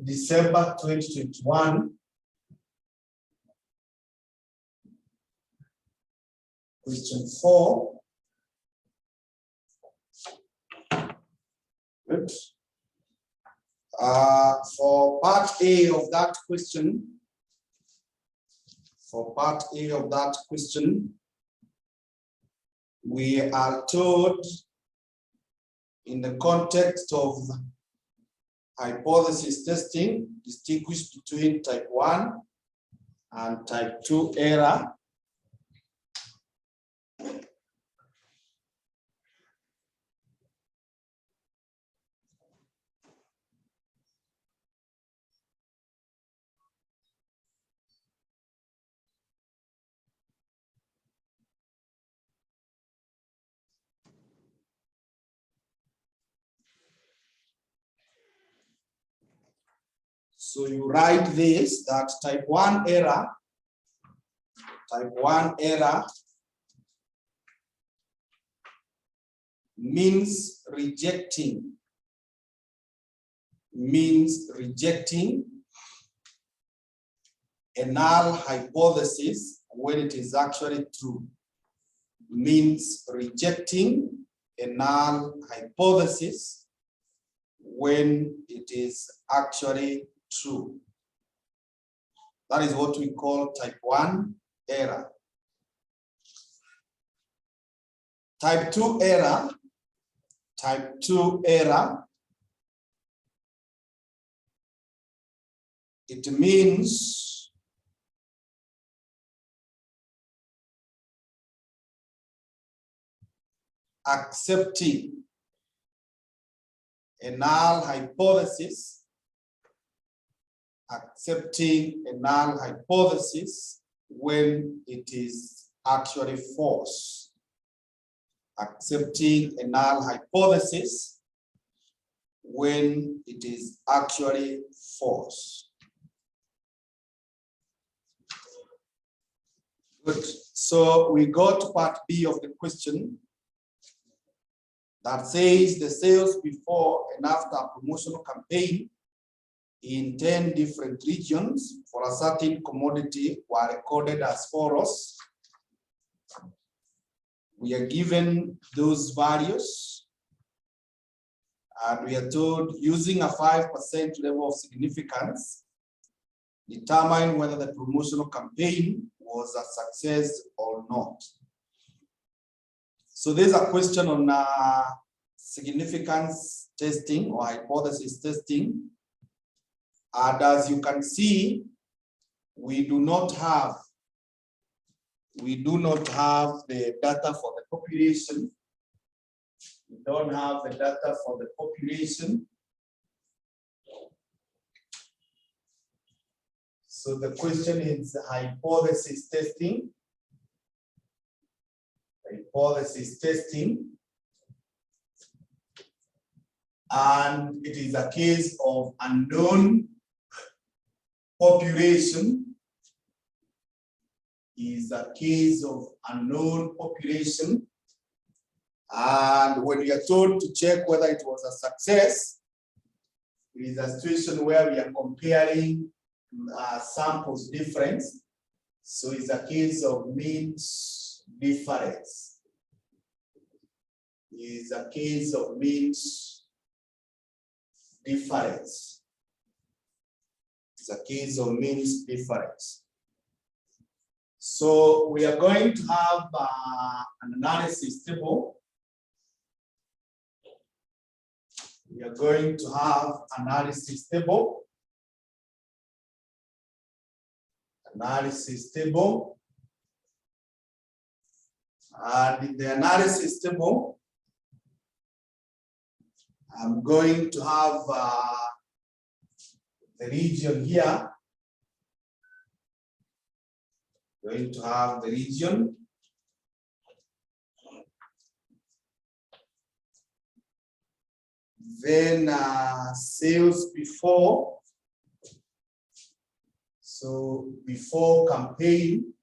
December 2021. Question 4. Good. For part A of that question, we are told in the context of hypothesis testing, distinguish between type 1 and type 2 error. So you write this, that type 1 error means rejecting a null hypothesis when it is actually true. Means rejecting a null hypothesis when it is actually true. That is what we call type 1 error. Type 2 error, it means accepting a null hypothesis, when it is actually false. Accepting a null hypothesis when it is actually false. Good. So we go to part B of the question that says the sales before and after a promotional campaign in 10 different regions for a certain commodity were recorded as follows. We are given those values and we are told, using a 5% level of significance, determine whether the promotional campaign was a success or not. So there's a question on significance testing or hypothesis testing. And as you can see, we do not have the data for the population. We don't have the data for the population. So the question is hypothesis testing. And it is a case of unknown population. And when we are told to check whether it was a success, it is a situation where we are comparing samples difference. So it's a case of means difference. So we are going to have an analysis table. And in the analysis table, I'm going to have the region here. Then sales before. So before campaign.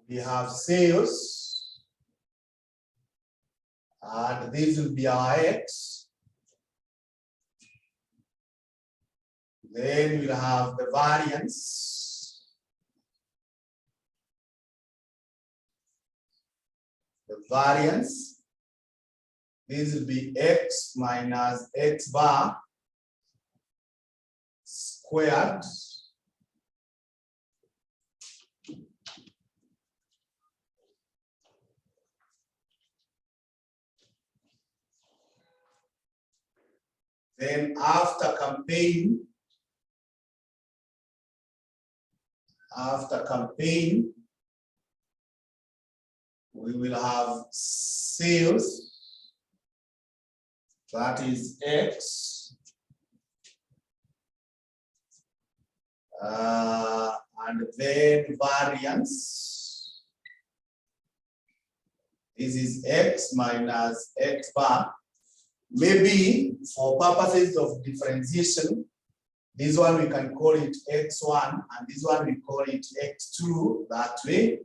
we have sales, and this will be our X. Then we'll have the variance. The variance, this will be X minus X bar squared. Then after campaign, we will have sales, that is X, and then variance, this is X minus X bar. Maybe for purposes of differentiation, this one we can call it X1 and this one we call it X2 that way.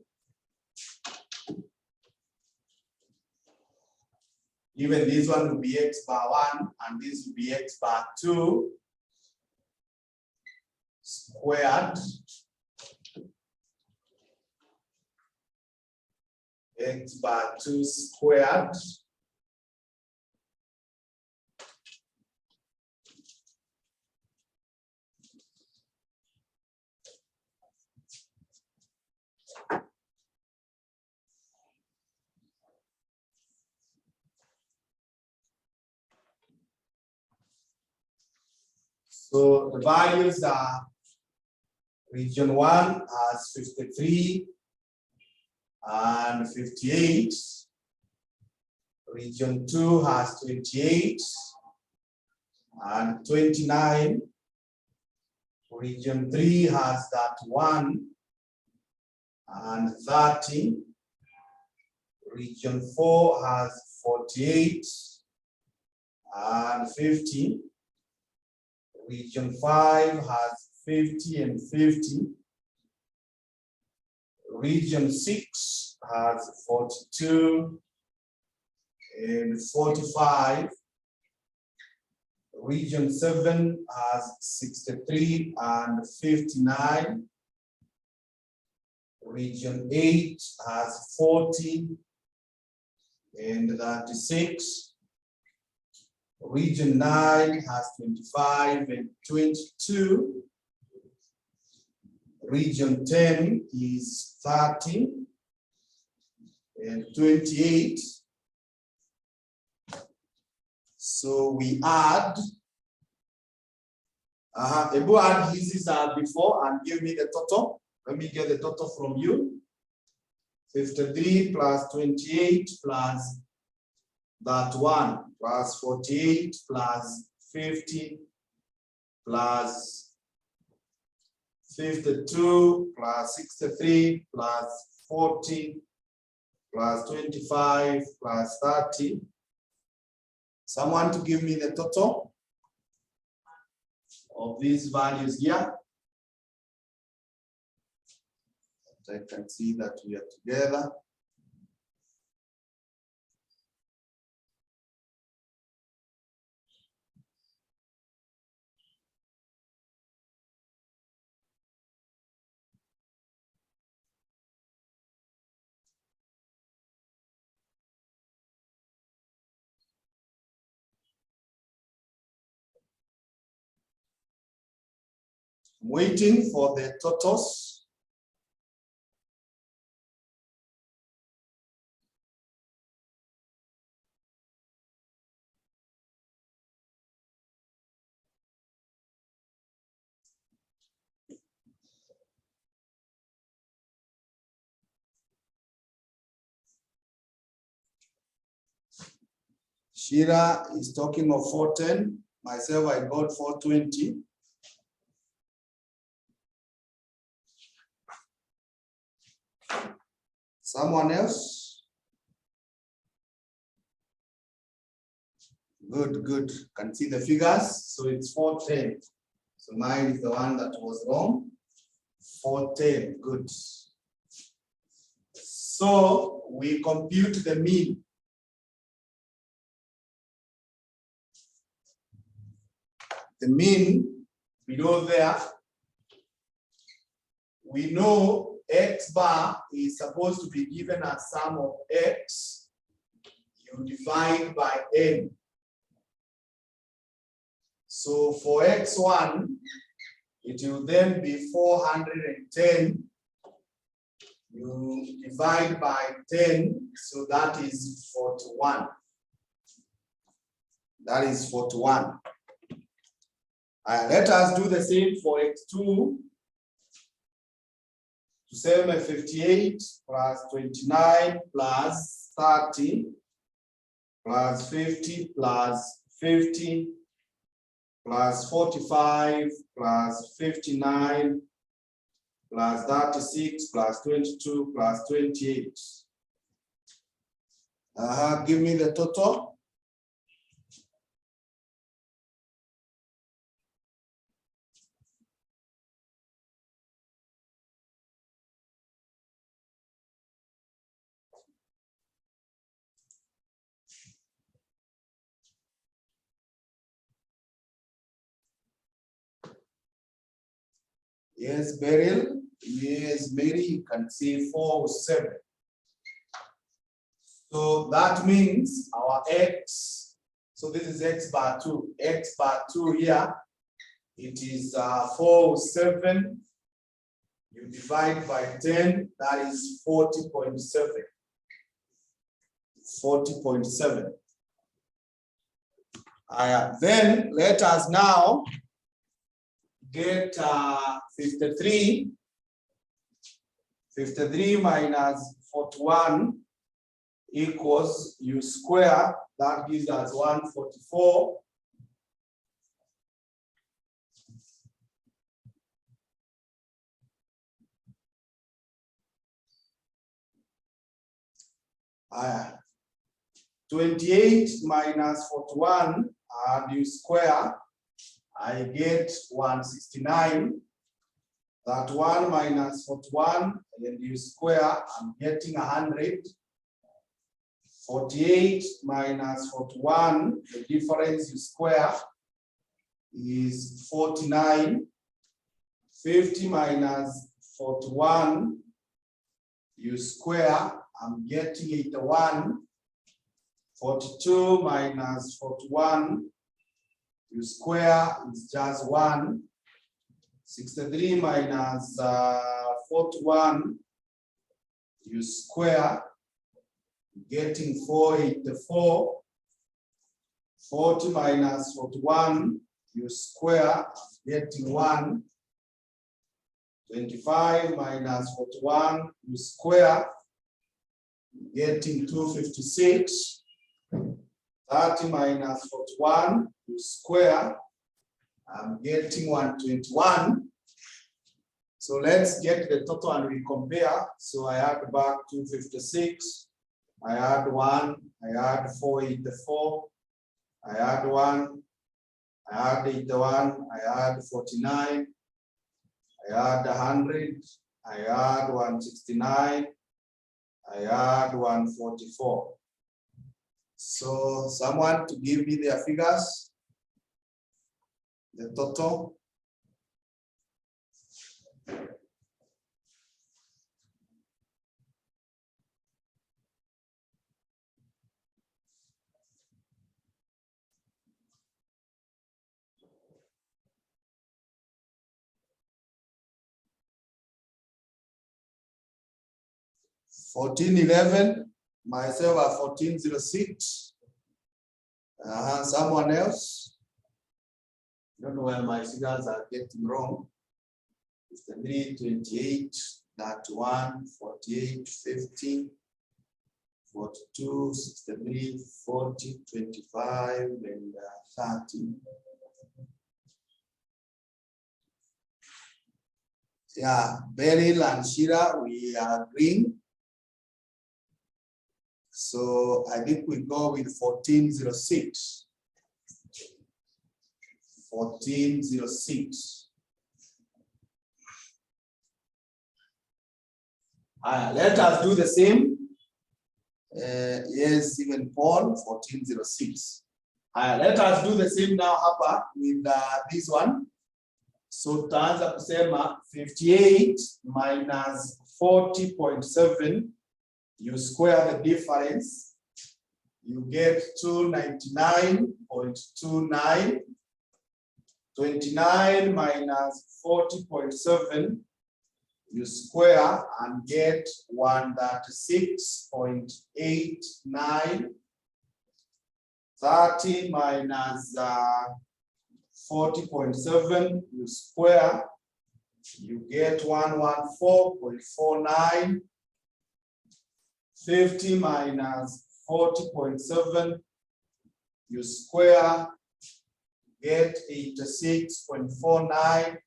Even this one will be X bar 1 and this will be X bar 2 squared. X bar 2 squared. So the values are region 1 has 53 and 58. Region 2 has 28 and 29. Region 3 has 31 and 30. Region 4 has 48 and 50. Region 5 has 50 and 50. Region 6 has 42 and 45. Region 7 has 63 and 59. Region 8 has 40 and 36. Region 9 has 25 and 22. Region 10 is 30 and 28. So we add, Ebu add these before and give me the total. Let me get the total from you. 53 plus 28 plus that one plus 48 plus 50 plus 52 plus 63 plus 40 plus 25 plus 30. Someone to give me the total of these values here. I can see that we are together. Waiting for the totals. Shira is talking of 410. Myself, I got 420. Someone else? Good, good. Can see the figures. So it's 410. So mine is the one that was wrong. 410. Good. So we compute the mean. The mean below there, we know X bar is supposed to be given as sum of X. You divide by N. So for X1, it will then be 410. You divide by 10, so that is 41. That is 41. Let us do the same for X2. To 758 plus 29 plus 30 plus 50 plus 50 plus 45 plus 59 plus 36 plus 22 plus 28. Give me the total. Yes, Beryl. Yes, Mary, you can see 407. So that means our X, so this is X bar 2. X bar 2 here, it is 407. You divide by 10, that is 40.7. 40.7. Then let us now get 53. 53 minus 41 equals U square. That gives us 144. Uh, 28 minus 41 and U square, I get 169. That 1 minus 41 and U square, I'm getting 100. 48 minus 41, the difference U square is 49. 50 minus 41 U square, I'm getting 81. 42 minus 41 U square is just 1. 63 minus 41 U square, getting 484. 40 minus 41 U square, getting 1. 25 minus 41 U square, getting 256. 30 minus 41 U square, I'm getting 121. So let's get the total and we compare. So I add back 256. I add 1. I add 484. I add 1. I add 81. I add 49. I add 100. I add 169. I add 144. So someone to give me their figures, the total. $14.11, myself at $14.06. Someone else? I don't know where my figures are getting wrong. 53, 28, 31, 48, 50, 42, 63, 40, 25, and 30. Yeah, Beryl and Shira, we are agreeing. So I think we go with 1406. 1406. Let us do the same. Yes, even Paul 1406. Let us do the same now hapa with this one. So tutaanza kusema 58 minus 40.7. You square the difference. You get 299.29. 29 minus 40.7. You square and get 136.89. 30 minus 40.7, you square, you get 114.49. 50 minus 40.7, you square, get 86.49.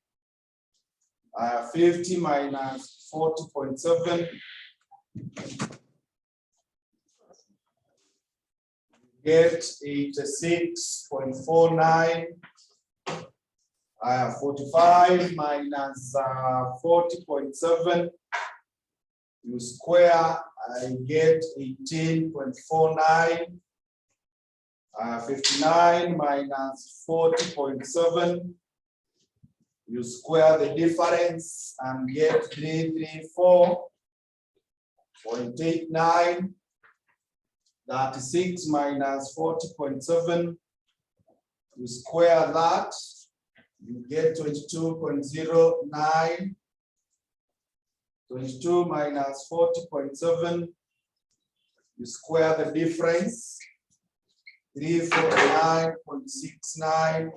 50 minus 40.7, get 86.49. 45 minus 40.7, you square, I get 18.49. 59 minus 40.7, you square the difference and get 334.89. 36 minus 40.7, you square that, you get 22.09. 22 minus 40.7, you square the difference, 349.69.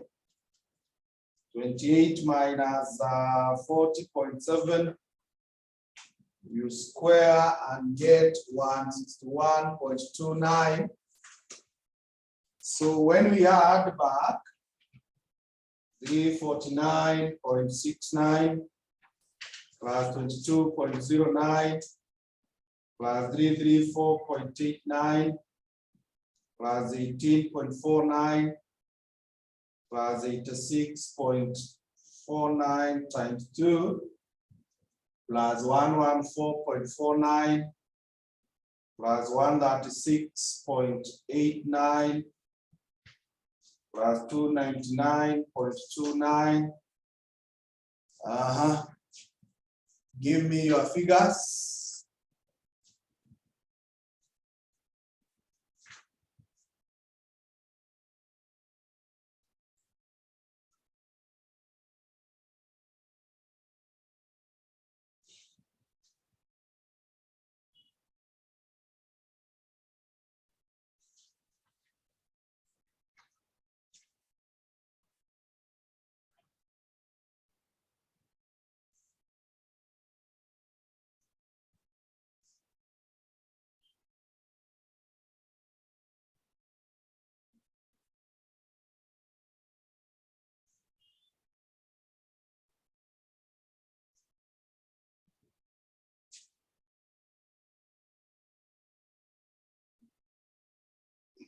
28 minus 40.7, you square and get 161.29. So when we add back 349.69 plus 22.09 plus 334.89 plus 18.49 plus 86.49 times 2 plus 114.49 plus 136.89 plus 299.29. Give me your figures.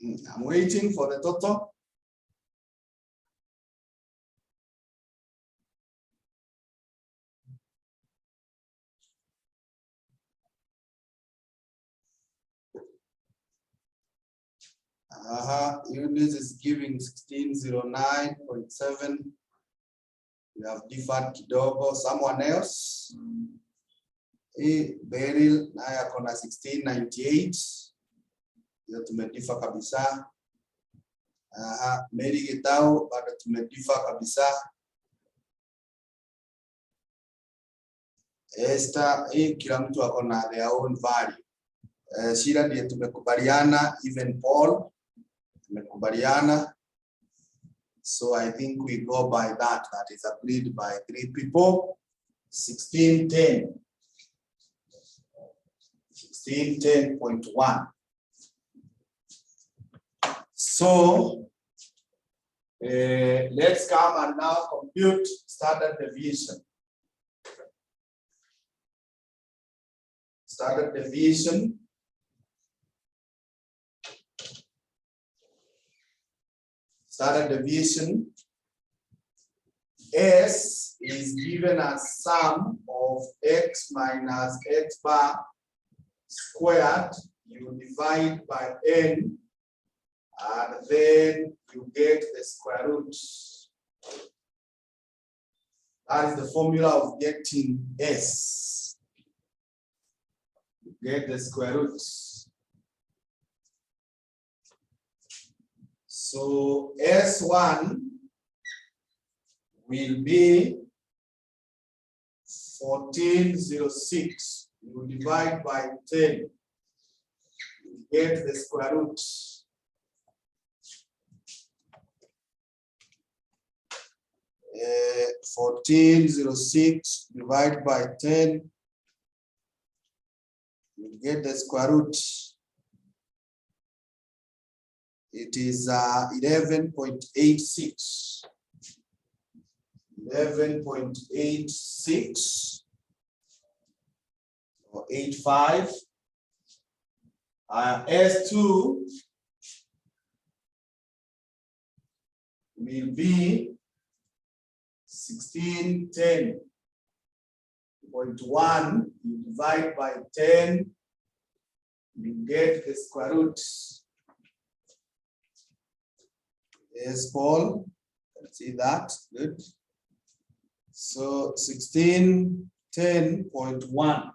I'm waiting for the total. Units is giving 1609.7. We have differed kidogo. Someone else? Beryl naye kona 1698. Hiyo tumedifa kabisa. Mary Gitau bado tumedifa kabisa. Esther, kila mtu akona their own value. Shira ndiye tumekubaliana, even Paul tumekubaliana. So I think we go by that. That is agreed by 3 people. 1610. 1610.1. So let's come and now compute standard deviation. Standard deviation. Standard deviation S is given as sum of x minus x bar squared. You divide by n, and then you get the square root. That is the formula of getting S. You get the square root. So S1 will be 1406. You divide by 10. You get the square root. Uh, 1406 divided by 10, you get the square root. It is 11.86. 11.86 or 85. S2 will be 1610.1. You divide by 10, you get the square root. Yes, Paul, let's see that. Good. So 1610.1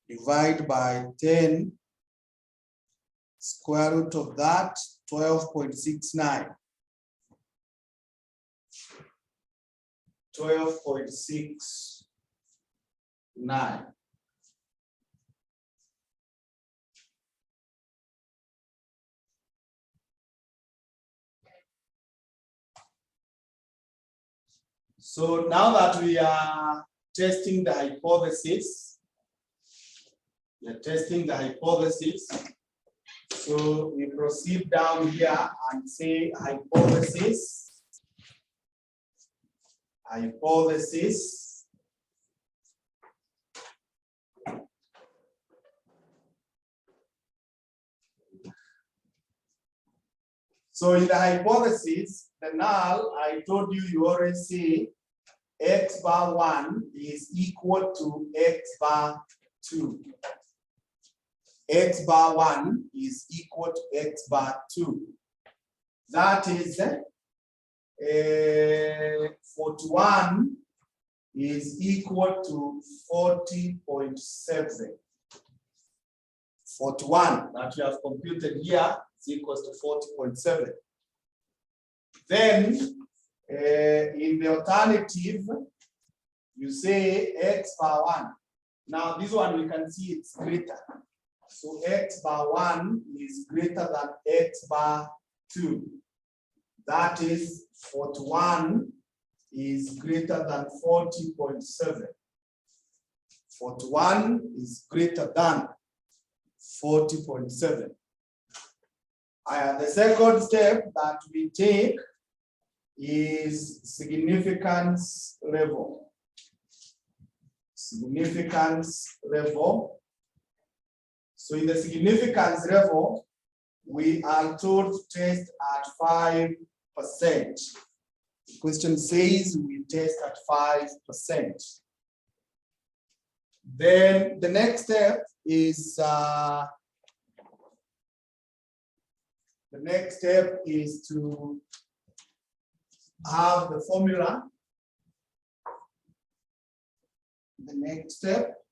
divide by 10, square root of that 12.69. 12.69. So now that we are testing the hypothesis, so we proceed down here and say hypothesis. So in the hypothesis, the null, I told you, you already see x bar 1 is equal to x bar 2. X bar 1 is equal to x bar 2. That is 41 is equal to 40.7. 41 that you have computed here is equals to 40.7. Then in the alternative, you say x bar 1. Now this one we can see it's greater. So x bar 1 is greater than x bar 2. That is 41 is greater than 40.7. 41 is greater than 40.7. The second step that we take is significance level. Significance level. So in the significance level, we are told to test at 5%. The question says we test at 5%. Then the next step is to have the formula. The next step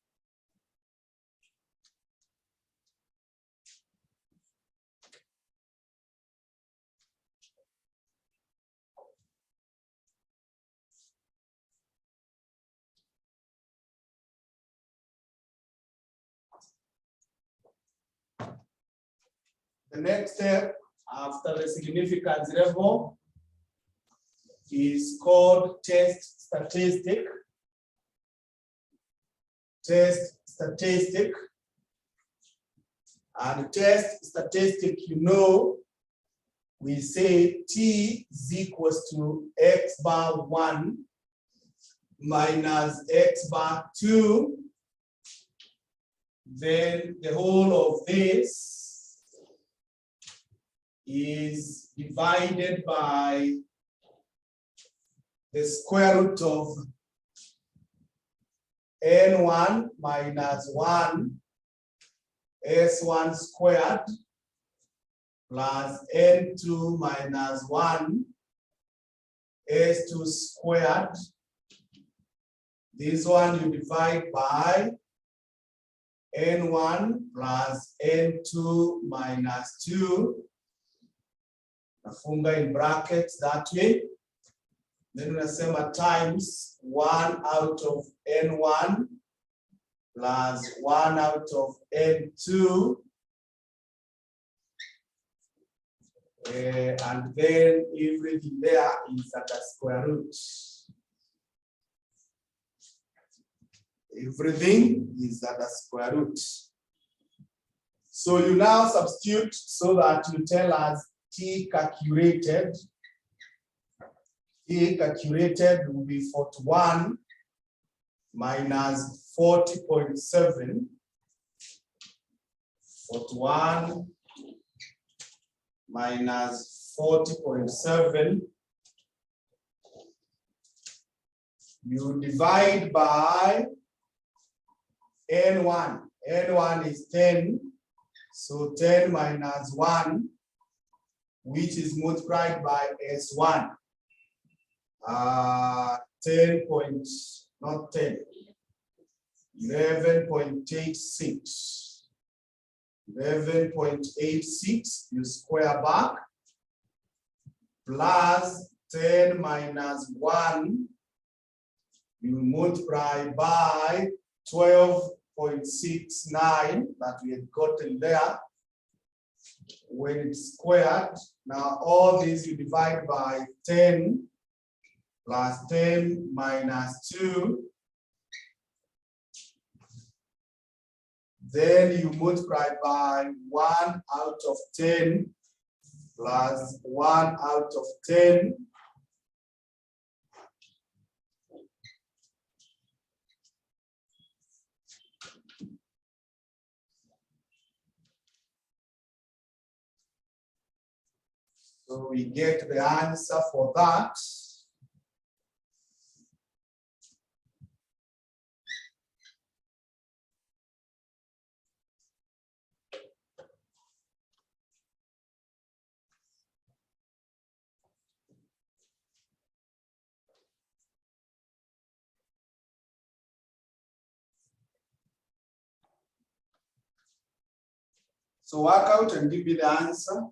after the significance level is called test statistic. Test statistic. And test statistic, you know, we say T is equals to x bar 1 minus x bar 2. Then the whole of this is divided by the square root of n1 minus 1 s1 squared plus n2 minus 1 s2 squared. This one you divide by n1 plus n2 minus 2. Nafunga in brackets that way. Then unasema times 1 out of n1 plus 1 out of n2. And then everything there is at a square root. Everything is at a square root. So you now substitute so that you tell us T calculated. T calculated will be 41 minus 40.7. 41 minus 40.7. You divide by N1. N1 is 10. So 10 minus 1, which is multiplied by S1. 10 point, not 10, 11.86. 11.86, you square back, plus 10 minus 1, you multiply by 12.69 that we had gotten there when it's squared. Now all these you divide by 10 plus 10 minus 2. Then you multiply by 1 out of 10 plus 1 out of 10. So we get the answer for that. So work out and give me the answer.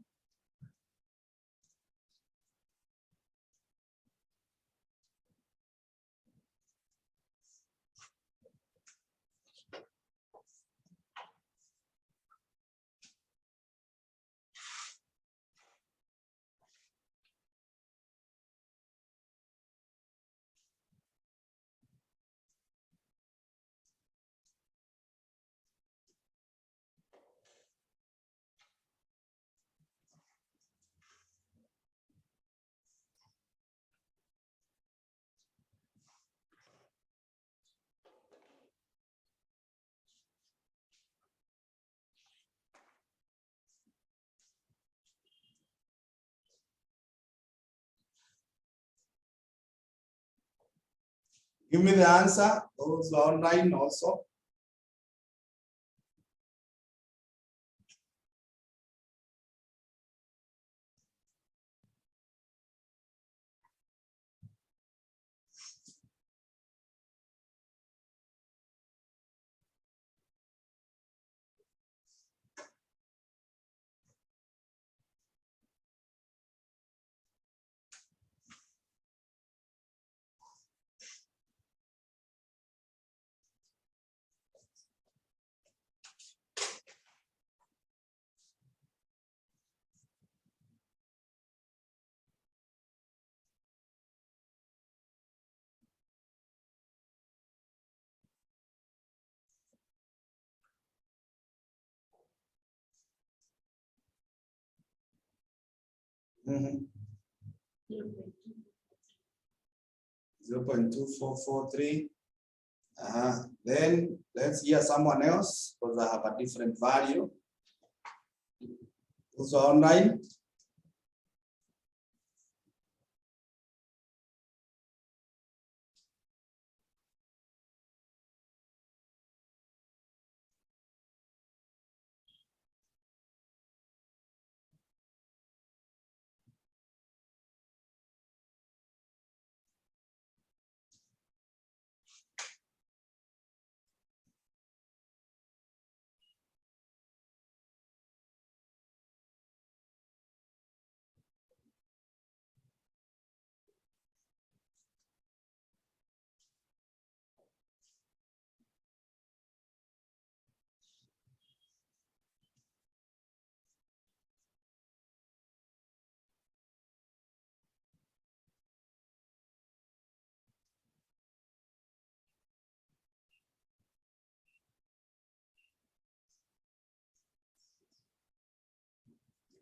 Give me the answer. Those are online also. Mm-hmm. 0.2443. Then let's hear someone else because I have a different value. Also online.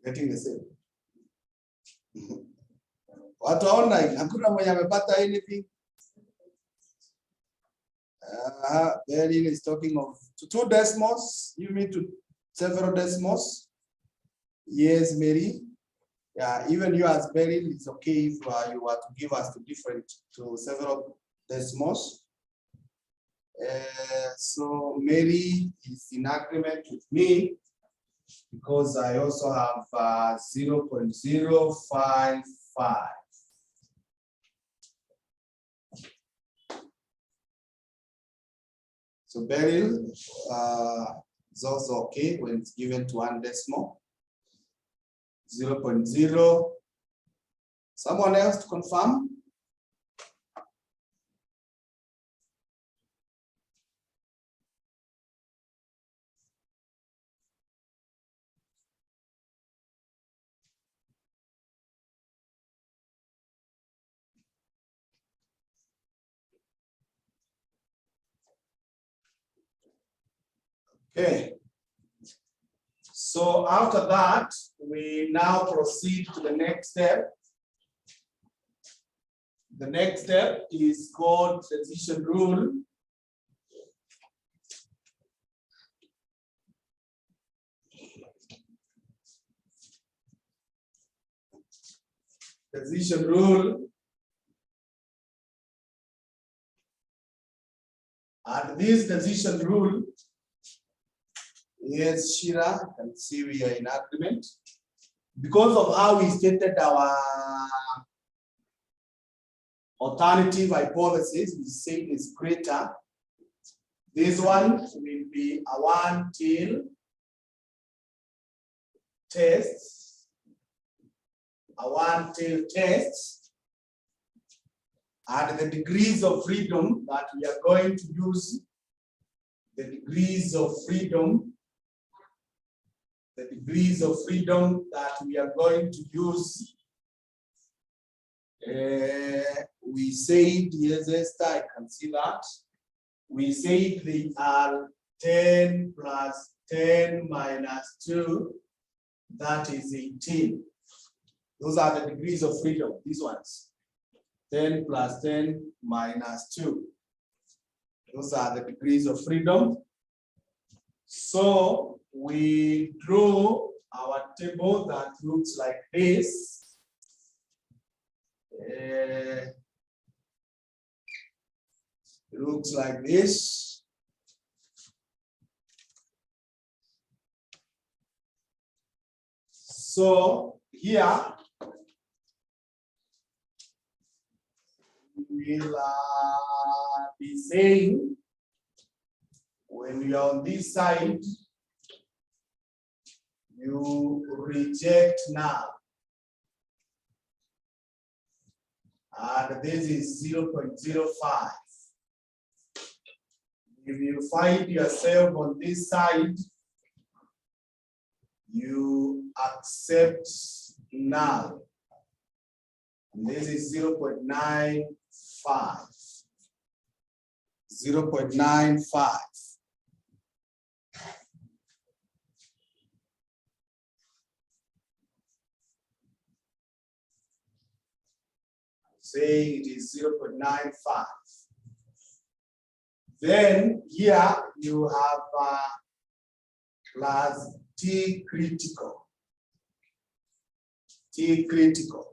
Getting the same. Watu online, hakuna mwenye amepata anything. Beryl is talking of two decimals. You mean to several decimals? Yes, Mary. Yeah, even you as Beryl, it's okay if you were to give us to several decimals. So Mary is in agreement with me because I also have 0.055. So Beryl is also okay when it's given to one decimal. 0.0. Someone else to confirm? Okay. So after that, we now proceed to the next step. The next step is called transition rule. Transition rule. And this transition rule, yes, Shira, you can see we are in agreement. Because of how we stated our alternative hypothesis, we say is greater. This one will be a one till test. A one till test. And the degrees of freedom that we are going to use, the degrees of freedom that we are going to use, we said, yes, Esther, I can see that. We said they are 10 plus 10 minus 2, that is 18. Those are the degrees of freedom, these ones. 10 plus 10 minus 2. Those are the degrees of freedom. So we draw our table that looks like this. It looks like this. So here we will be saying, when we are on this side, you reject null. And this is 0.05. If you find yourself on this side, you accept null. And this is 0.95. 0.95. Say it is 0.95. Then here you have plus T critical. T critical.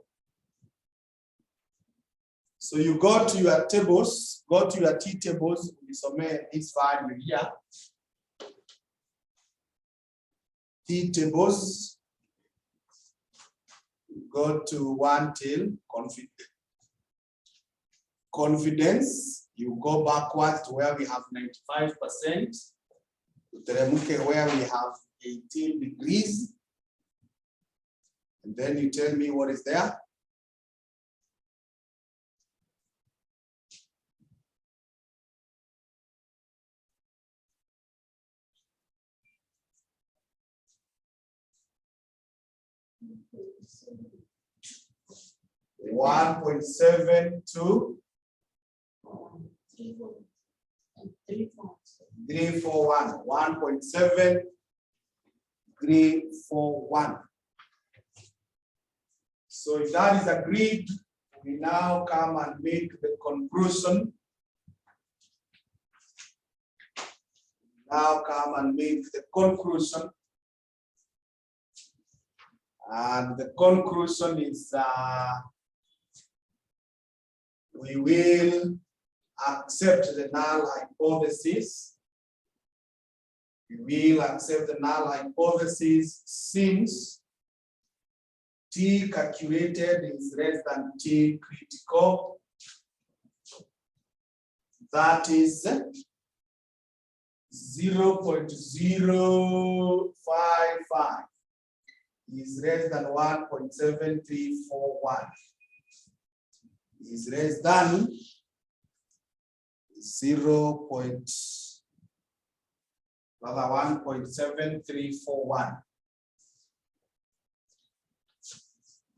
So you go to your tables, go to your T tables, we submit this value here. T tables, go to 1 till confidence, you go backwards to where we have 95%, where we have 18 degrees, and then you tell me what is there. One 1.72 341 1.7341. So if that is agreed, we now come and make the conclusion. Now come and make the conclusion. And the conclusion is we will accept the null hypothesis. We will accept the null hypothesis since T calculated is less than T critical. That is 0.055 is less than 1.7341. Is less than 1.7341.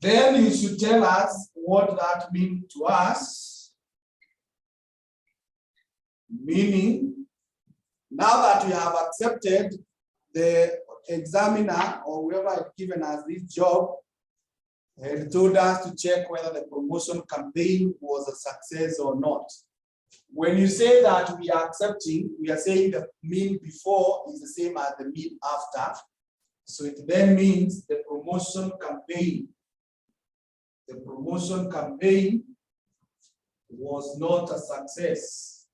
Then you should tell us what that means to us. Meaning, now that we have accepted the examiner or whoever had given us this job and told us to check whether the promotion campaign was a success or not. When you say that we are accepting, we are saying the mean before is the same as the mean after. So it then means the promotion campaign was not a success.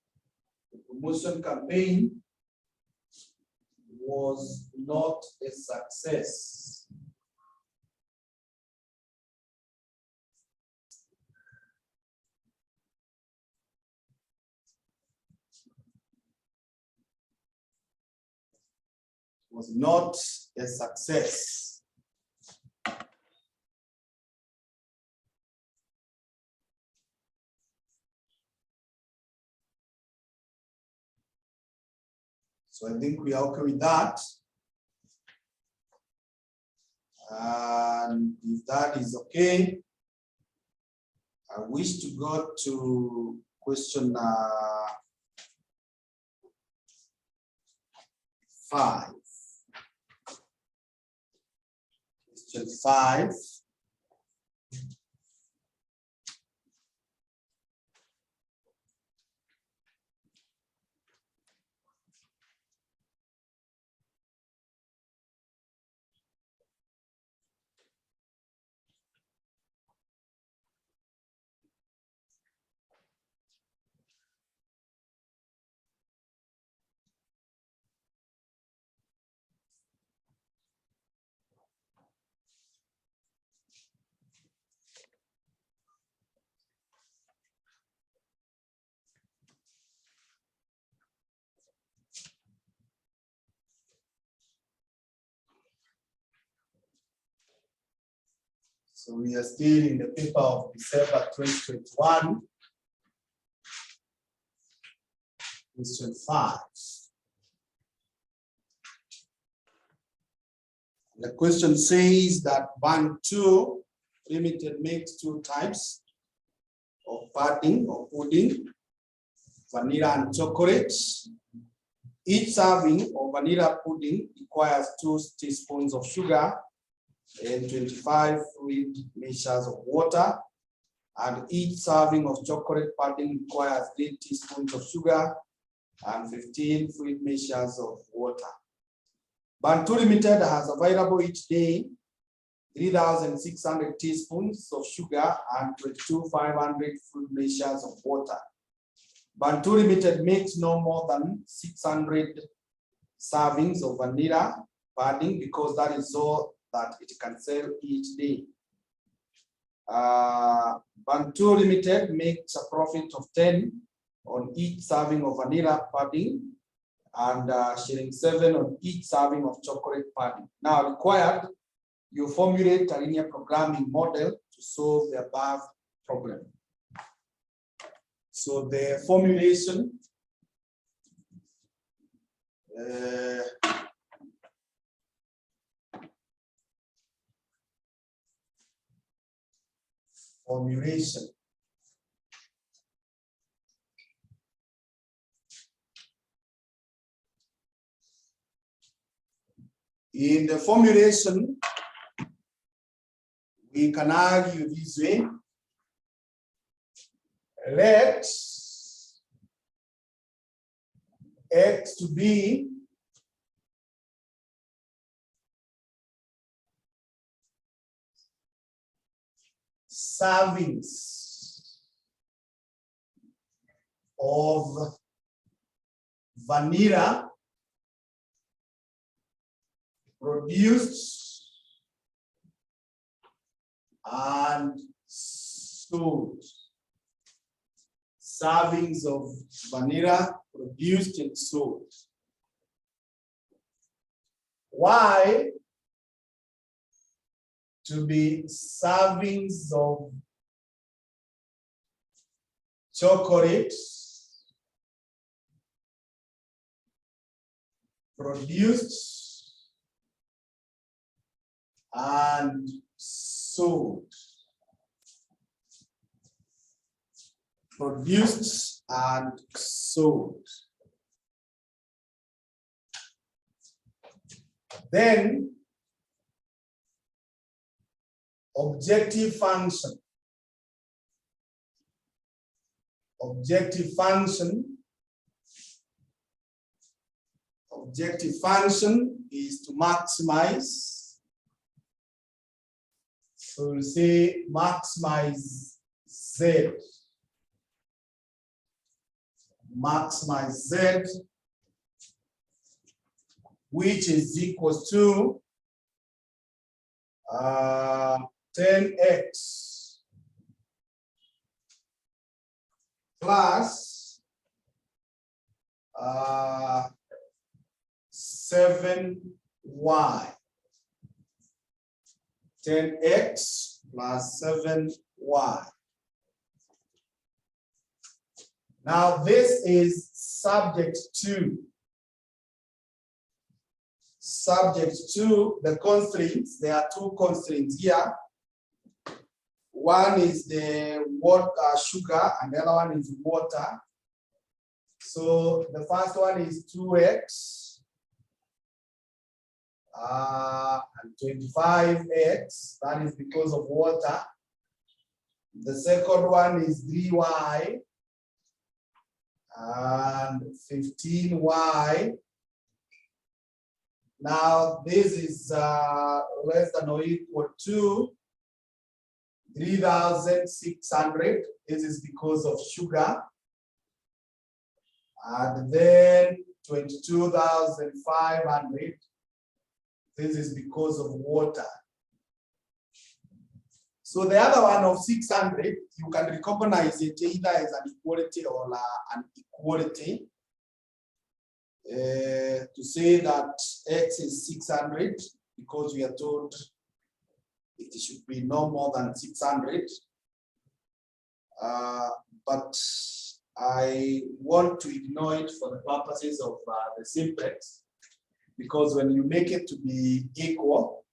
The promotion campaign was not a success. Was not a success. So I think we are okay with that. And if that is okay, I wish to go to question 5. Question 5. So we are still in the paper of December 2021. Question 5. The question says that Venn Limited makes 2 types of padding or pudding, vanilla and chocolate. Each serving of vanilla pudding requires 2 teaspoons of sugar and 25 fluid measures of water, and each serving of chocolate pudding requires 3 teaspoons of sugar and 15 fluid measures of water. Venn Limited has available each day 3,600 teaspoons of sugar and 22,500 fluid measures of water. Venn Limited makes no more than 600 servings of vanilla pudding because that is all that it can sell each day. Venn Limited makes a profit of 10 on each serving of vanilla pudding and shilling 7 on each serving of chocolate pudding. Now required, you formulate a linear programming model to solve the above problem. So the formulation In the formulation, we can argue this way. Let X to be servings of vanilla produced and sold. Servings of vanilla produced and sold. Y to be servings of chocolate produced and sold. Produced and sold. Then objective function. Objective function is to maximize. So we'll say maximize Z. Maximize Z, which is equal to 10x plus 7y. 10x plus 7y. Now this is subject to the constraints. There are two constraints here. One is the water, sugar, and the other one is water. So the first one is 2x and 25x. That is because of water. The second one is 3y and 15y. Now this is less than or equal to 3,600. This is because of sugar. And then 22,500. This is because of water. So the other one of 600, you can recognize it either as an equality or an equality. To say that X is 600 because we are told it should be no more than 600. But I want to ignore it for the purposes of the simplex, because when you make it to be equal,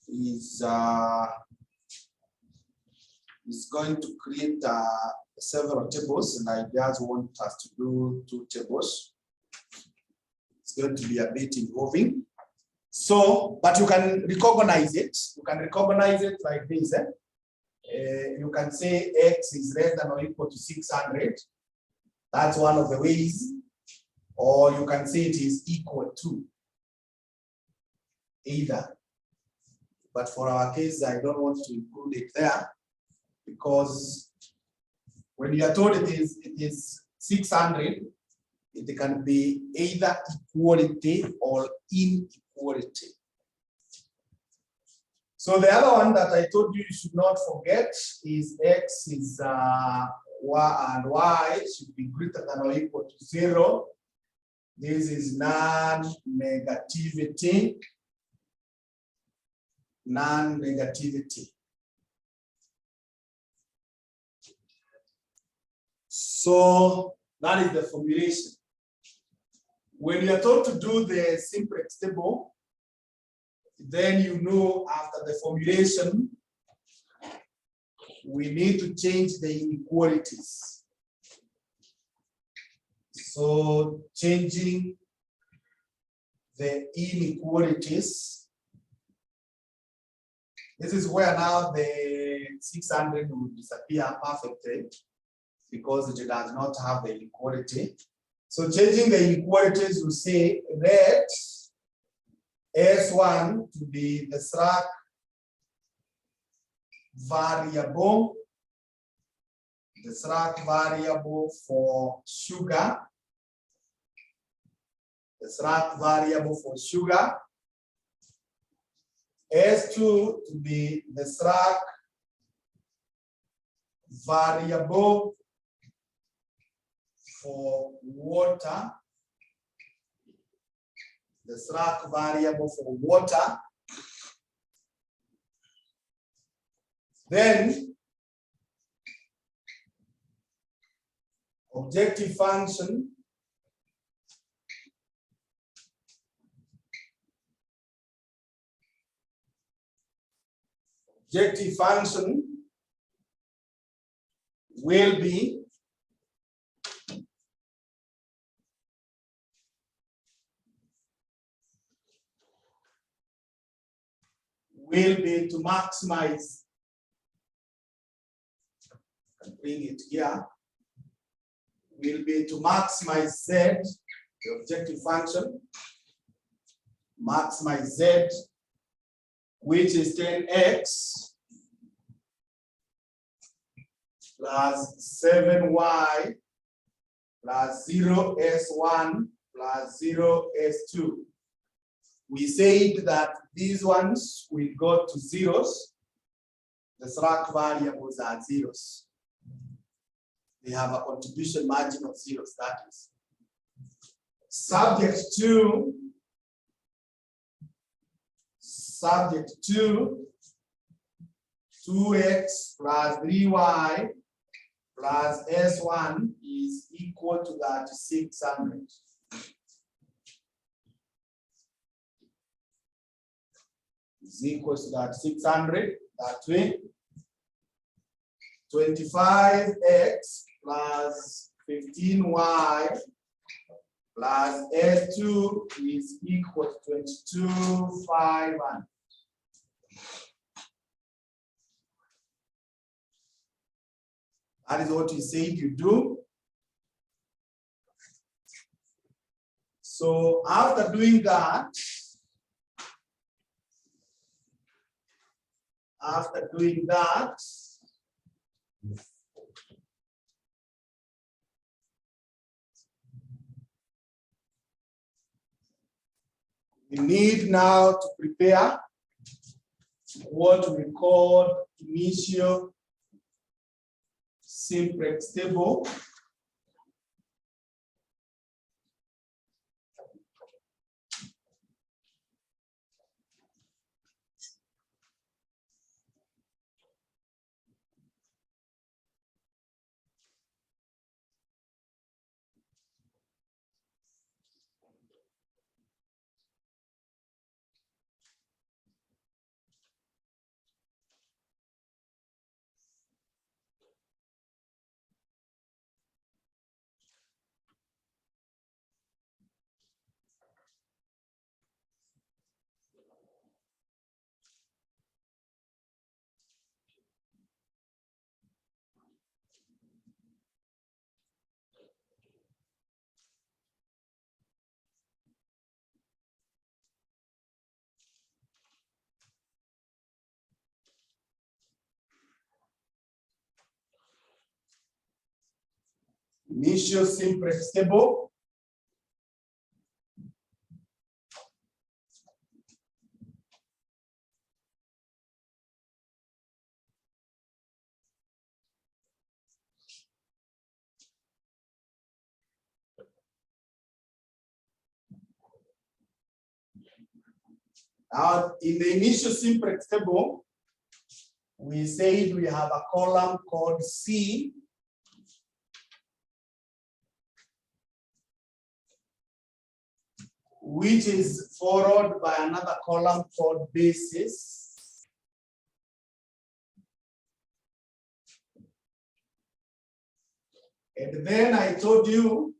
is going to create several tables, and I just want us to do 2 tables. It's going to be a bit involving. So, but you can recognize it. You can recognize it like this. You can say X is less than or equal to 600. That's one of the ways. Or you can say it is equal to either. But for our case, I don't want to include it there, because when you are told it is 600, it can be either equality or inequality. So the other one that I told you should not forget is X is Y, and Y should be greater than or equal to 0. This is non-negativity. Non-negativity. So that is the formulation. When you are told to do the simplex table, then you know after the formulation, we need to change the inequalities. So changing the inequalities This is where now the 600 will disappear perfectly because it does not have the inequality. So changing the inequalities, we say let S1 to be the slack variable, for sugar, S2 to be the slack variable for water, Then objective function will be to maximize, bring it here, will be to maximize Z, the objective function, maximize Z, which is 10x plus 7y plus 0s1 plus 0s2. We said that these ones will go to zeros. The slack variables are zeros. They have a contribution margin of zeros, that is. Subject to 2x plus 3y plus s1 is equal to that 600. Is equal to that 600. That way, 25x plus 15y plus s2 is equal to 22,500. That is what we said you do. So after doing that, we need now to prepare what we call initial simplex table. Initial simplex table. Now, in the initial simplex table, we said we have a column called C, which is followed by another column called basis. And then I told you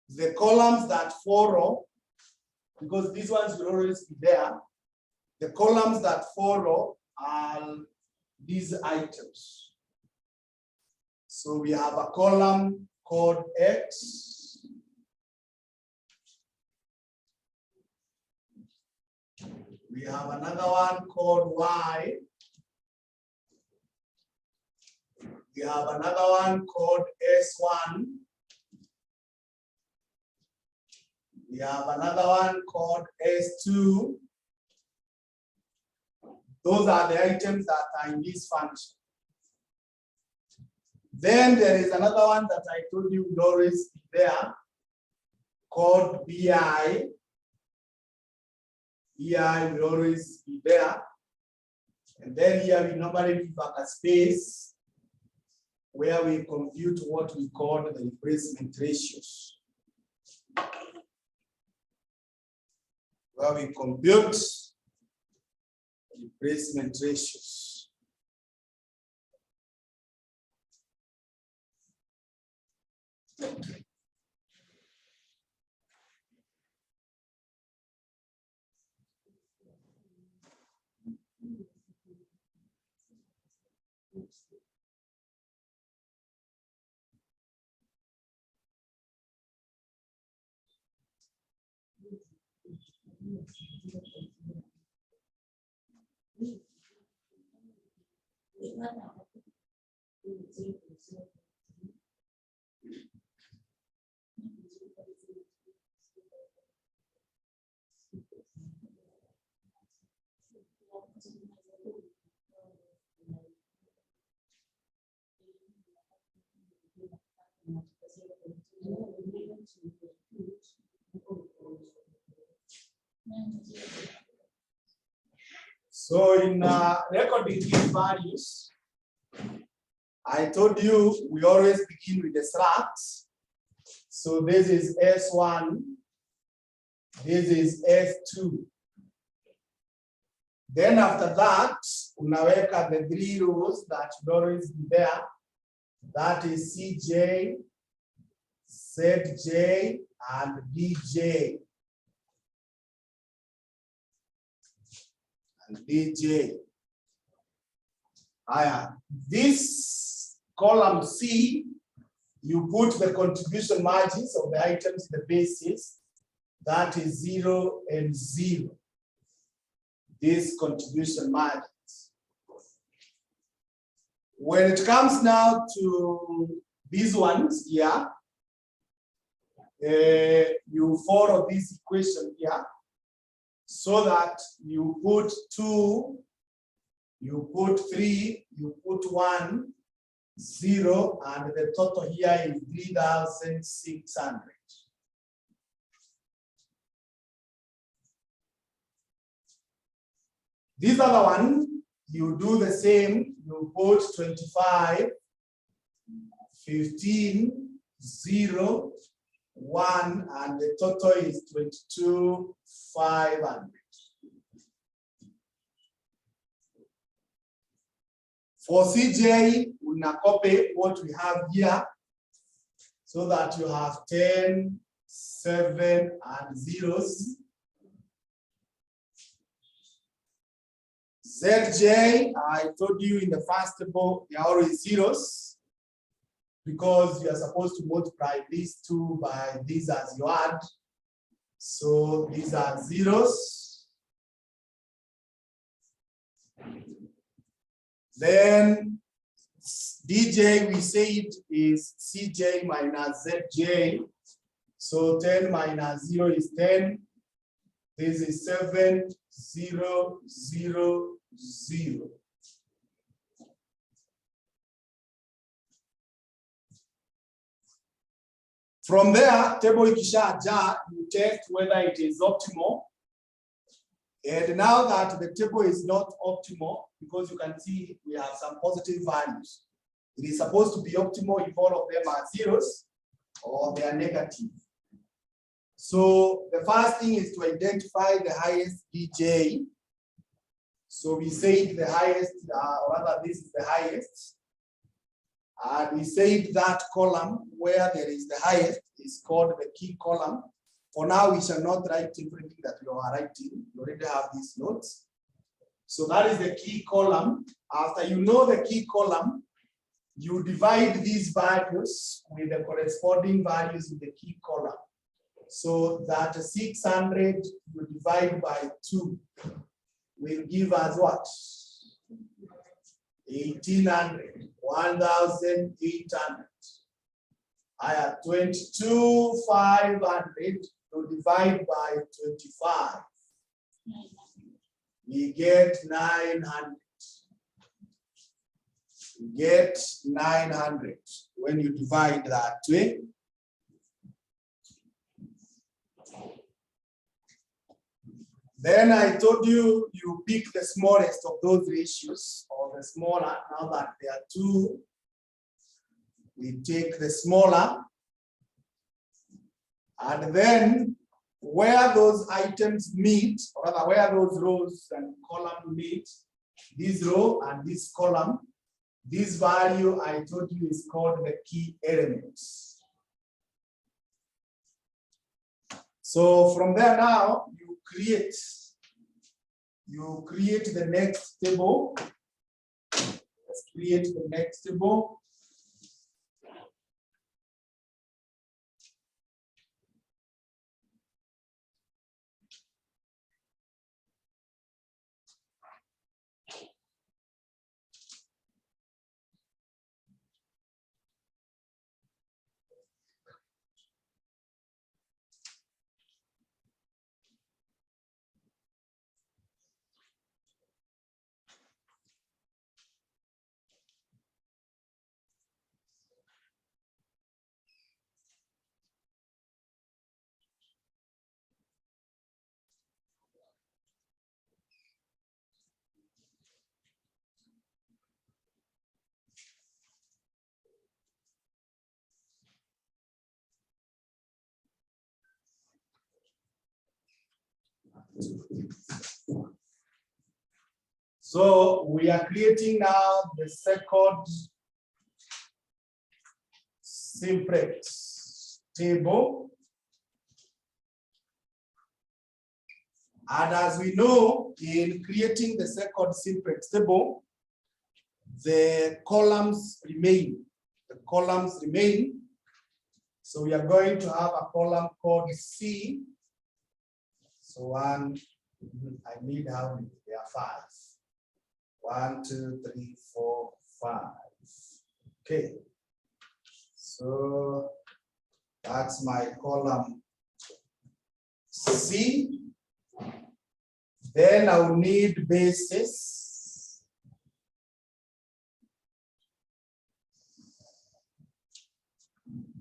the columns that follow, because these ones will always be there, The columns that follow are these items. So we have a column called X. We have another one called Y. We have another one called S1. We have another one called S2. Those are the items that are in this function. Then there is another one that I told you would always be there called BI. BI will always be there. And then here we normally leave back a space where we compute what we call the replacement ratios. Where we compute replacement ratios. So in recording these values, I told you we always begin with the struct. So this is S1, this is S2. Then after that, unaweka the three rows that should always be there. That is CJ, ZJ, and DJ. DJ. This column C, you put the contribution margins of the items in the basis. That is 0 and 0. These contribution margins. When it comes now to these ones here, you follow this equation here. So that you put 2, you put 3, you put 1, 0, and the total here is 3,600. This other one, you do the same, you put 25, 15, 0, 1, and the total is 22,500. For CJ, una copy what we have here so that you have 10, 7, and zeros. ZJ, I told you in the first table, they are always zeros because you are supposed to multiply these two by these as you add. So these are zeros. Then DJ, we say it is CJ minus ZJ. So 10 minus 0 is 10. This is 7, 0, 0, 0. From there, table ikishaja, you test whether it is optimal. And now that the table is not optimal, because you can see we have some positive values, it is supposed to be optimal if all of them are zeros or they are negative. So the first thing is to identify the highest DJ. So we say the highest, or rather this is the highest. And we say that column where there is the highest is called the key column. For now, we shall not write everything that you are writing. You already have these notes. So that is the key column. After you know the key column, you divide these values with the corresponding values in the key column. So that 600 you divide by 2 will give us what? 1800, 1800. I have 22,500 to divide by 25. We get 900. We get 900 when you divide that way. Then I told you, you pick the smallest of those ratios, or the smaller. Now that there are 2, we take the smaller. And then where those items meet, or rather where those rows and columns meet, this row and this column, this value I told you is called the key elements. So from there now, you create the next table. Let's create the next table. So we are creating now the second simplex table. And as we know, in creating the second simplex table, the columns remain. The columns remain. So we are going to have a column called C. So one, I need how many? There are 5. 1, 2, 3, 4, 5. Okay. So that's my column C. Then I will need bases.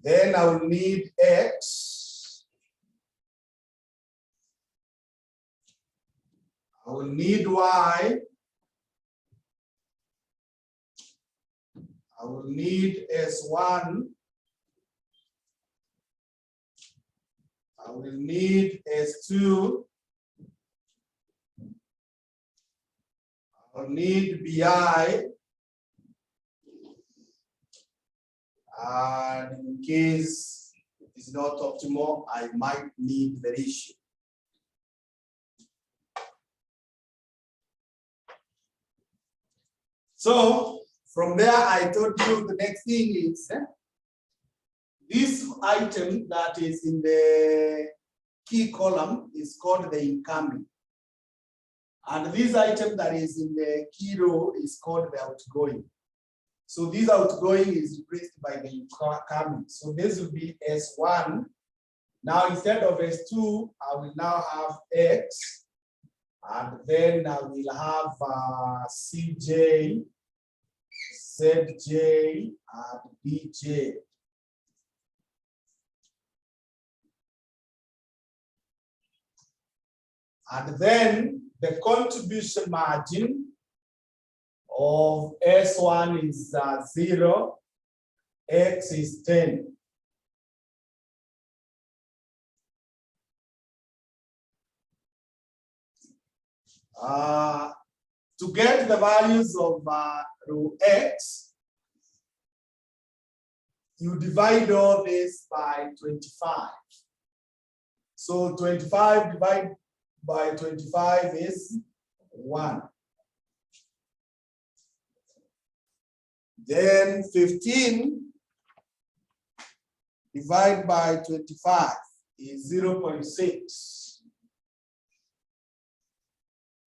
Then I will need X. I will need Y. I will need S1. I will need S2. I will need BI. And in case it is not optimal, I might need the ratio. So from there, I told you the next thing is this item that is in the key column is called the incoming. And this item that is in the key row is called the outgoing. So this outgoing is replaced by the incoming. So this will be S1. Now instead of S2, I will now have X. And then I will have CJ, ZJ, and BJ. And then the contribution margin of S1 is 0, X is 10. To get the values of row X, you divide all this by 25. So 25 divided by 25 is 1. Then 15 divided by 25 is 0.6.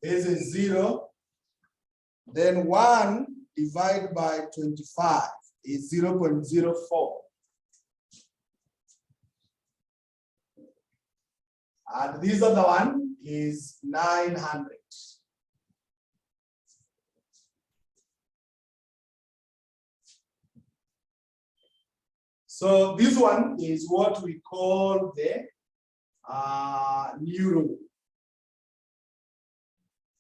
This is 0. Then 1 divided by 25 is 0.04. And this other one is 900. So this one is what we call the new row.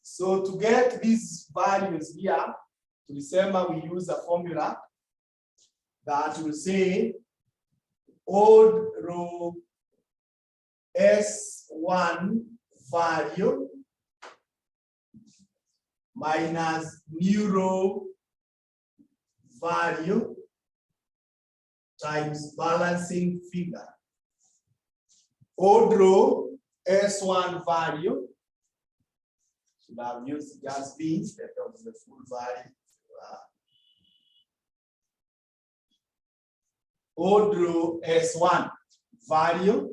So to get these values here, to December, we use a formula that will say odd row S1 value minus new row value times balancing figure. Odd row S1 value should have used just B instead of the full value. Odd row S1 value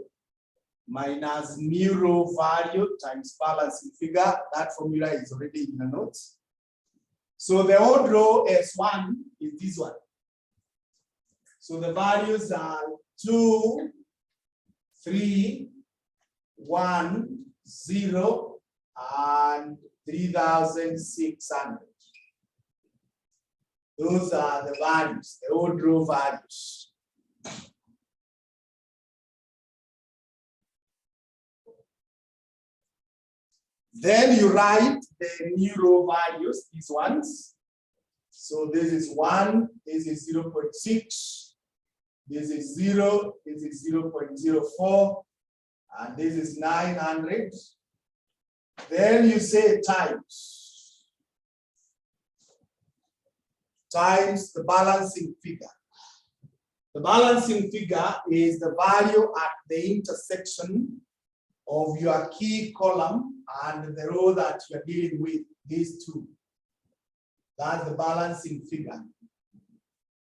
minus new row value times balancing figure. That formula is already in the notes. So the odd row S1 is this one. So the values are 2, 3, 1, 0, and 3,600. Those are the values, the odd row values. Then you write the new row values, these ones. So this is 1, this is 0.6, this is 0, this is 0.04, and this is 900. Then you say times the balancing figure. The balancing figure is the value at the intersection of your key column and the row that you're dealing with, these two. That's the balancing figure.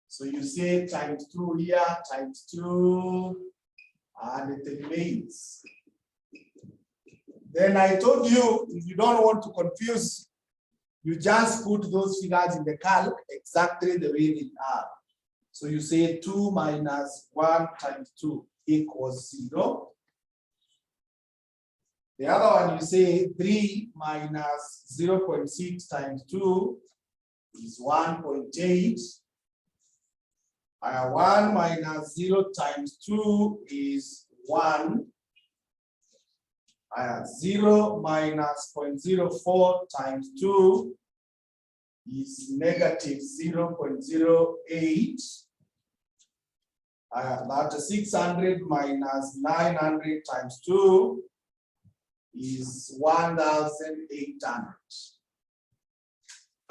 So you say times 2 here, times 2, and it remains. Then I told you, if you don't want to confuse, you just put those figures in the calc exactly the way they are. So you say 2 minus 1 times 2 equals 0. The other one you say 3 minus 0.6 times 2 is 1.8. 1 minus 0 times 2 is 1. 0 minus 0.04 times 2 is negative 0.08. That 600 minus 900 times 2 is 1,800.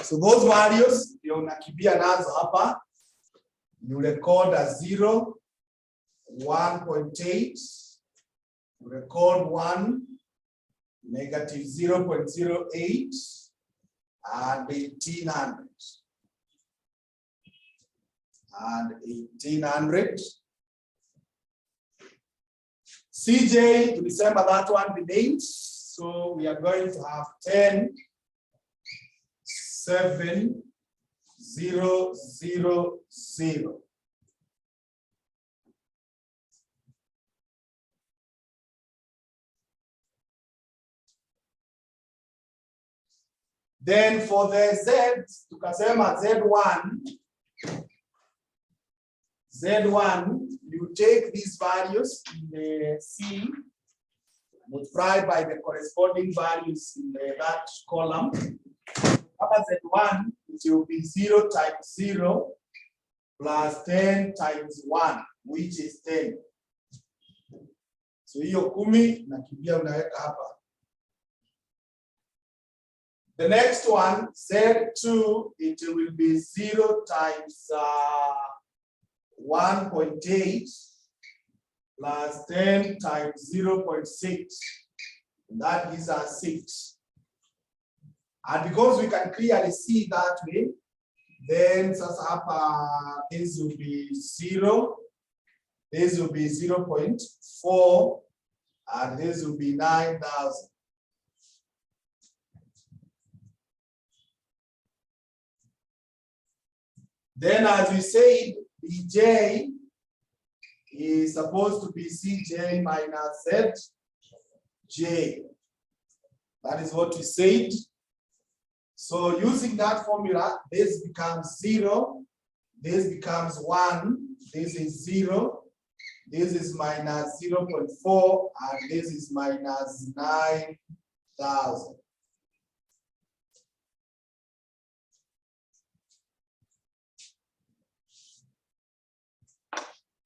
So those values, you unakimbia nazo hapa, you record as 0, 1.8, you record 1, negative 0.08, and 1,800. And 1,800. CJ, to December, that one remains. So we are going to have 10, 7, 0, 0, 0. Then for the Z, tukasema Z1, you take these values in the C, multiplied by the corresponding values in that column. After Z1, it will be 0 times 0 plus 10 times 1, which is 10. So hiyo 10 nakimbia unaweka hapa. The next one, Z2, it will be 0 times 1.8 plus 10 times 0.6. That gives us 6. And because we can clearly see that way, Then this will be 0. This will be 0.4, and this will be 9,000. Then, as we said, Bj is supposed to be Cj minus Zj. That is what we said. So using that formula, this becomes 0, this becomes 1, this is 0, this is minus 0.4, and this is minus 9,000.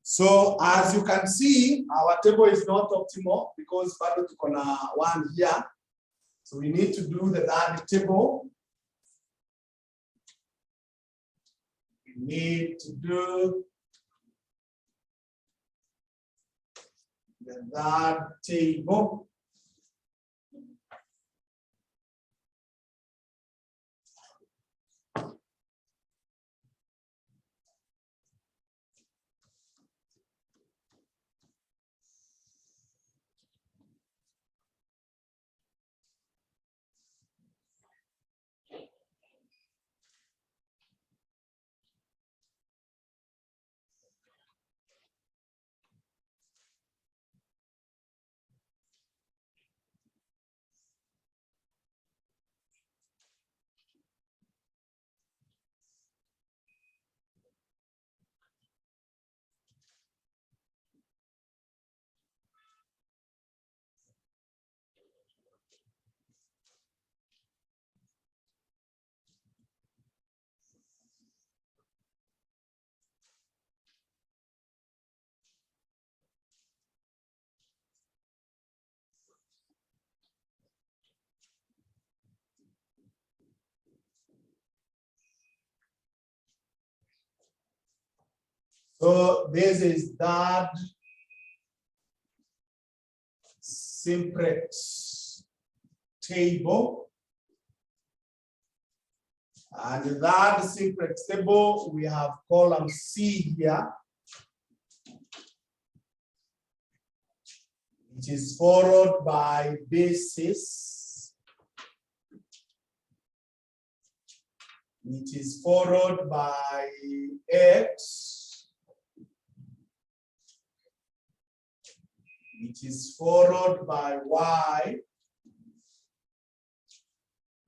So as you can see, our table is not optimal because bado tuko na 1 here. So we need to do the third table. We need to do the third table. So this is that simplex table. And that simplex table, we have column C here, which is followed by basis, which is followed by X, which is followed by Y,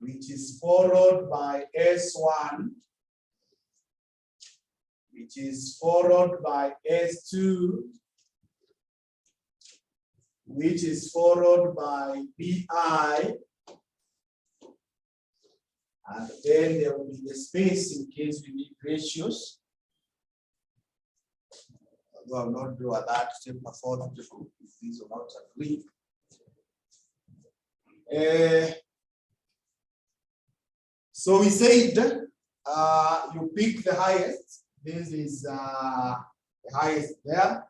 which is followed by S1, which is followed by S2, which is followed by BI, and then there will be the space in case we need ratios. Although I'm not doing that step before the table, if these are not agreed. So we said you pick the highest. This is the highest there.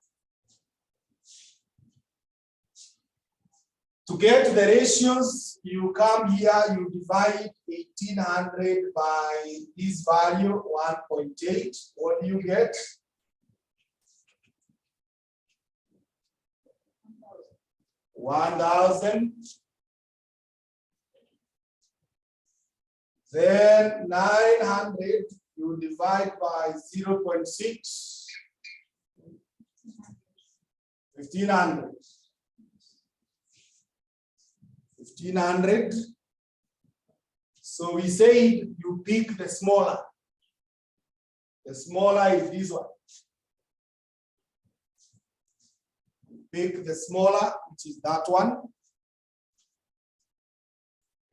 To get the ratios, you come here, you divide 1800 by this value, 1.8. What do you get? 1,000. Then 900, you divide by 0.6, 1,500. 1,500. So we say you pick the smaller. The smaller is this one. Pick the smaller, which is that one.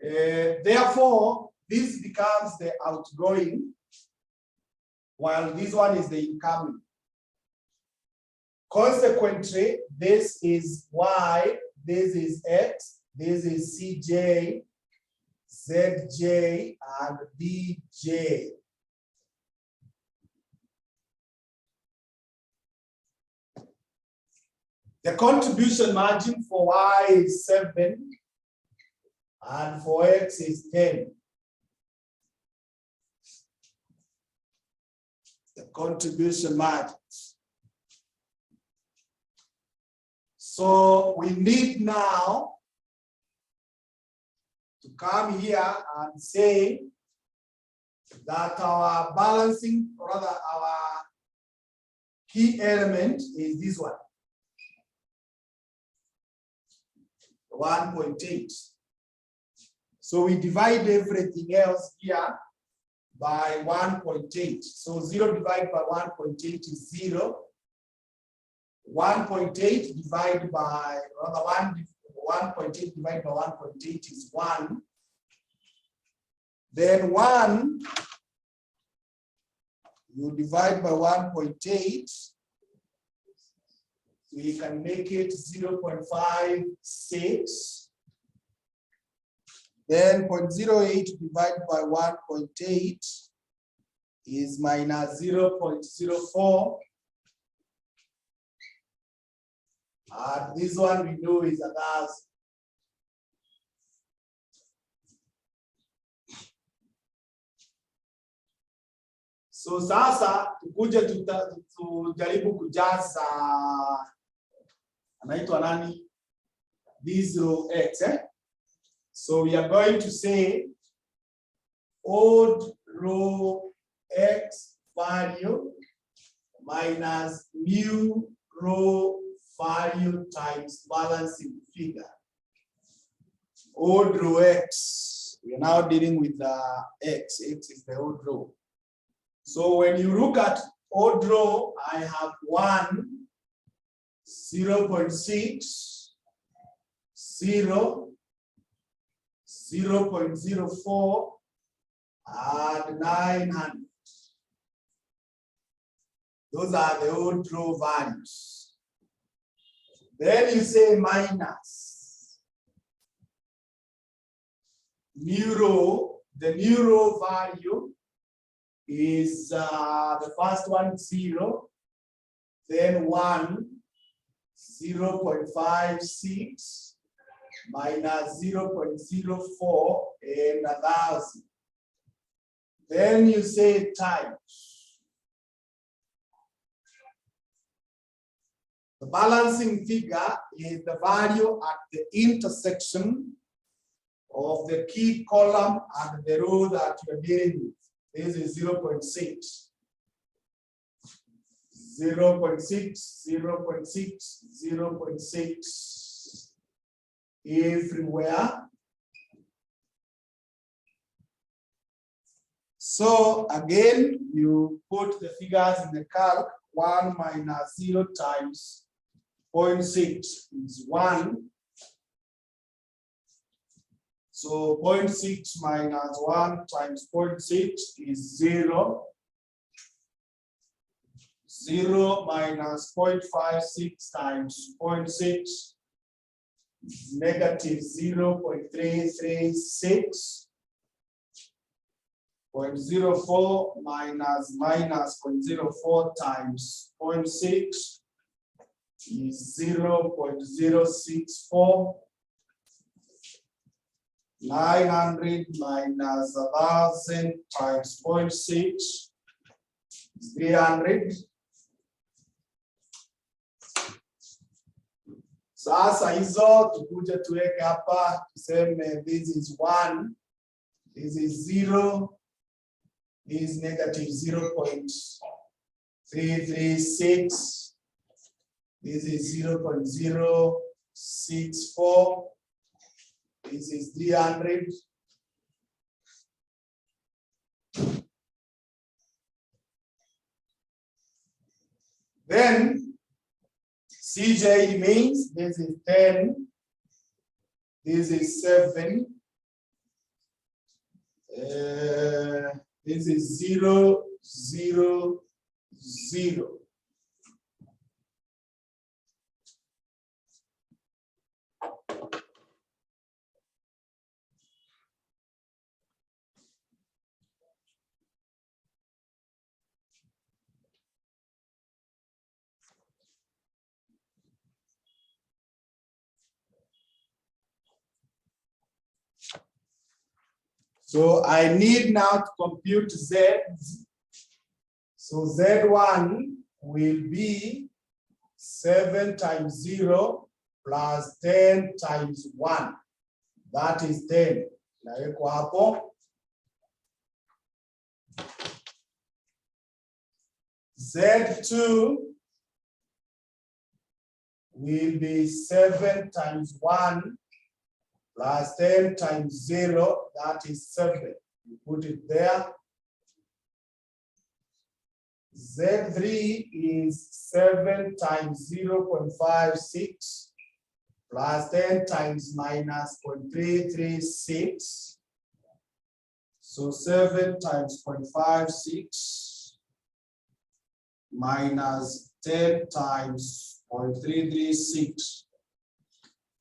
Therefore, this becomes the outgoing, while this one is the incoming. Consequently, this is Y, this is X, this is CJ, ZJ, and DJ. The contribution margin for Y is 7, and for X is 10. contribution margins. So we need now to come here and say that our balancing, or rather our key element is this one, 1.8. So we divide everything else here by 1.8. So 0 divided by 1.8 is 0. 1.8 divided by, rather 1.8 divided by 1.8 is 1. Then 1, you divide by 1.8, we can make it 0.56. Then 0.08 divided by 1.8 is minus 0.04. And this one we know is 1,000. So sasa tukuje tujaribu kujaza anaitwa nani? This row X, eh? So we are going to say odd row X value minus new row value times balancing figure. Odd row X. We are now dealing with the X. X is the odd row. So when you look at odd row, I have 1, 0.6, 0, 0.04, and 900. Those are the odd row values. Then you say minus new row. The new row value is the first one 0, then 1, 0.56 minus 0.04 and 1,000. Then you say times. The balancing figure is the value at the intersection of the key column and the row that you're dealing with. This is 0.6. 0.6, 0.6, 0.6 everywhere. So again, you put the figures in the calc. 1 minus 0 times 0.6 is 1. So 0.6 minus 1 times 0.6 is 0. 0 minus 0.56 times 0.6 is negative 0.336. 0.04 minus minus 0.04 times 0.6 is 0.064. 900 minus 1,000 times 0.6 is 300. Sasa hizo tukuje tuweke hapa, tuseme this is 1, this is 0, this is negative 0.336, this is 0.064, this is 300. Then CJ remains. This is 10. This is 7. This is 0, 0, 0. So I need now to compute Z. So Z1 will be 7 times 0 plus 10 times 1. That is 10. Nawekwa hapo. Z2 will be 7 times 1 plus 10 times 0. That is 7. You put it there. Z3 is 7 times 0.56 plus 10 times minus 0.336. So 7 times 0.56 minus 10 times 0.336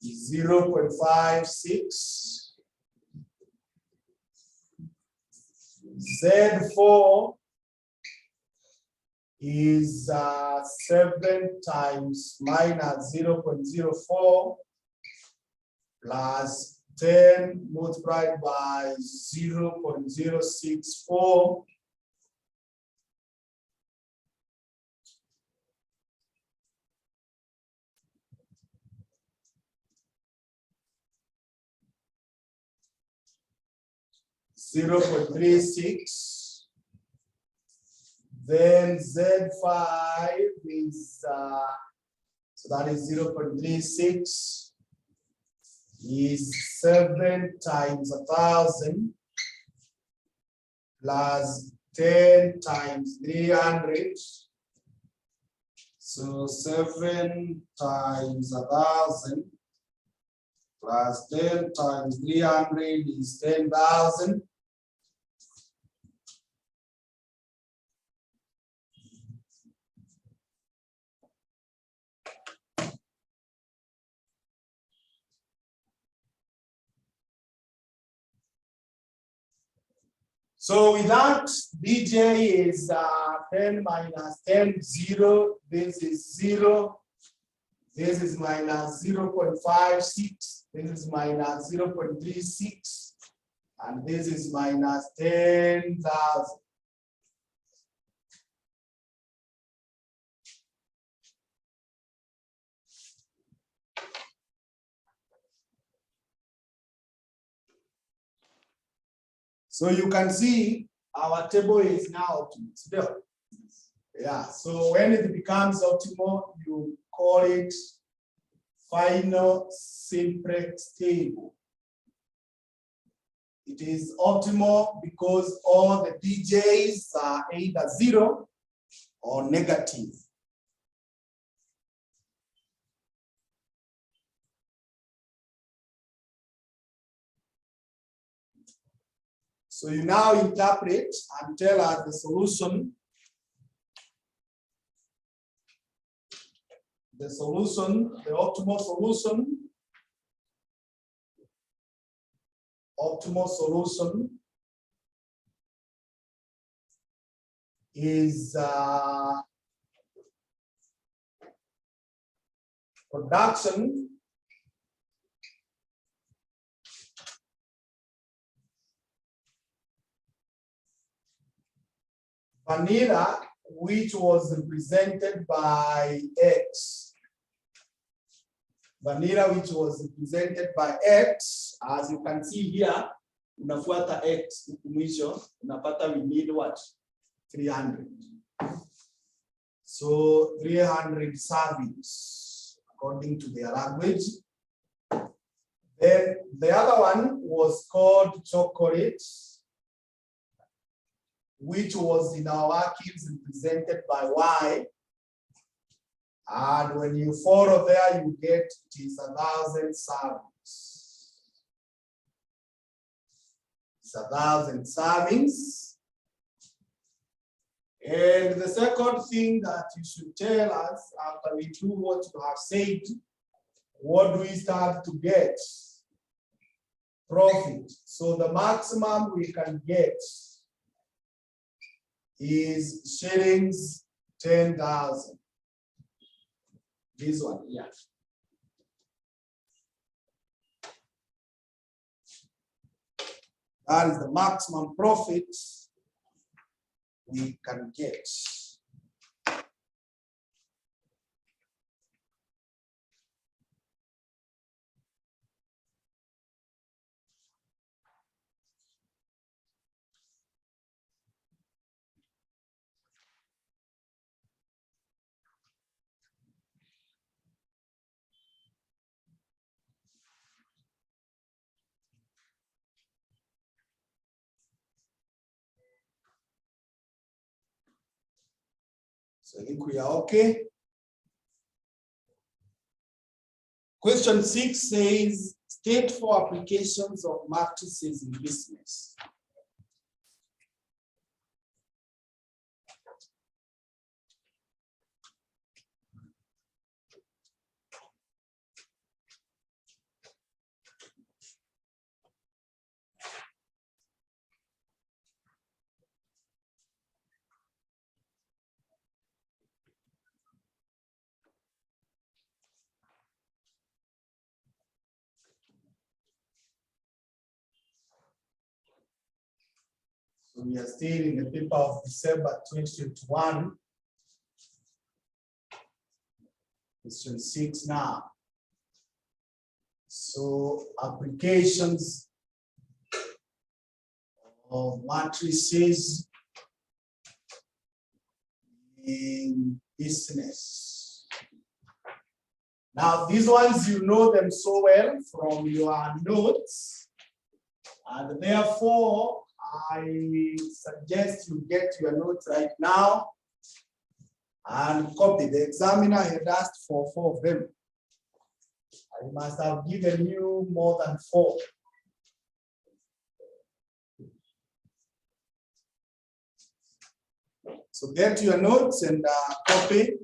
is 0.56. Z4 is 7 times minus 0.04 plus 10 multiplied by 0.064. (0.36). Then Z5 is, so that is 0.36 is 7 times 1,000 plus 10 times 300. So 7 times 1,000 plus 10 times 300 is 10,000. So with that, DJ is 10 minus 10, 0. This is 0. This is minus 0.56. This is minus 0.36. And this is minus 10,000. So you can see our table is now optimal. Yeah, so when it becomes optimal, you call it final simplex table. It is optimal because all the DJs are either 0 or negative. So you now interpret and tell us the solution. The solution, the optimal solution. Optimal solution is production vanilla, which was represented by X. Vanilla, which was represented by X, as you can see here, unafuata X mwisho, unapata we need what? 300. So 300 servings, according to their language. Then the other one was called chocolate, which was in our workings represented by Y. And when you follow there, you get it is 1,000 servings. It's 1,000 servings. And the second thing that you should tell us after we do what you have said, what do we start to get? Profit. So the maximum we can get is shillings 10,000. This one, yeah. That is the maximum profit we can get. So I think we are okay. Question 6 says, state 4 applications of matrices in business. So we are still in the paper of December 2021. Question 6 now. So applications of matrices in business. Now these ones you know them so well from your notes, and therefore I suggest you get your notes right now and copy. The examiner had asked for 4 of them. I must have given you more than 4. So get your notes and copy.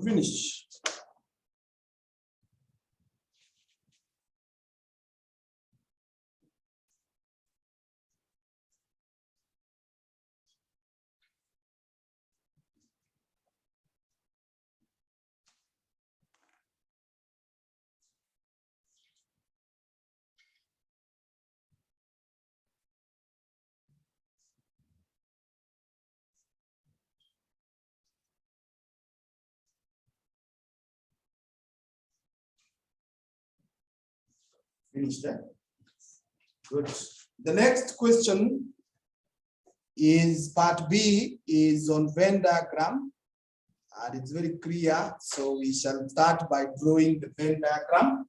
Finish. Finished that? Good. The next question is part B, is on Venn diagram, and it's very clear. So we shall start by drawing the Venn diagram.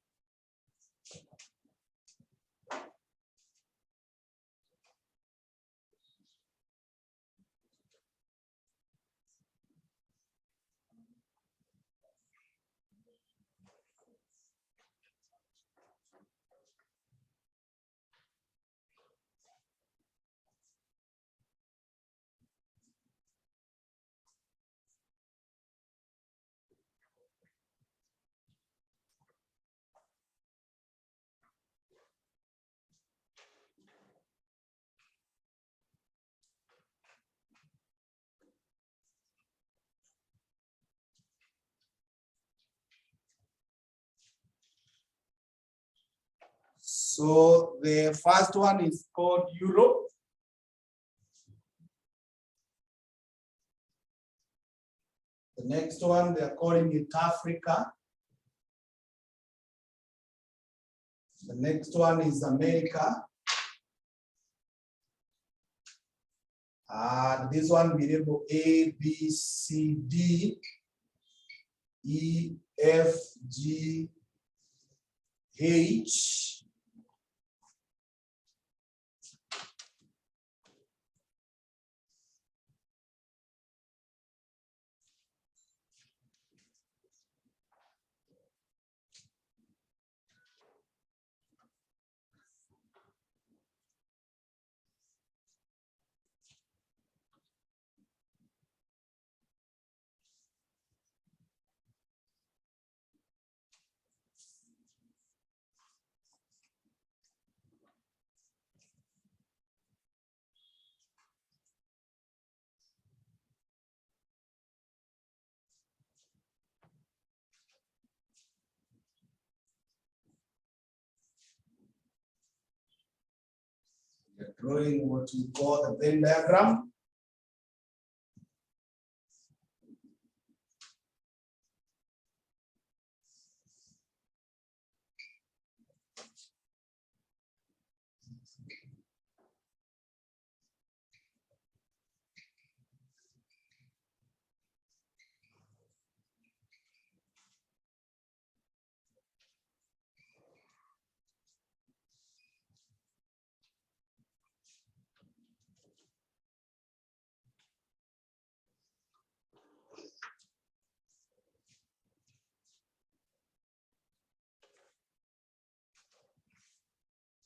So the first one is called Europe. The next one, they are calling it Africa. The next one is America. And this one be labeled A, B, C, D, E, F, G, H. We're drawing what we call the Venn diagram.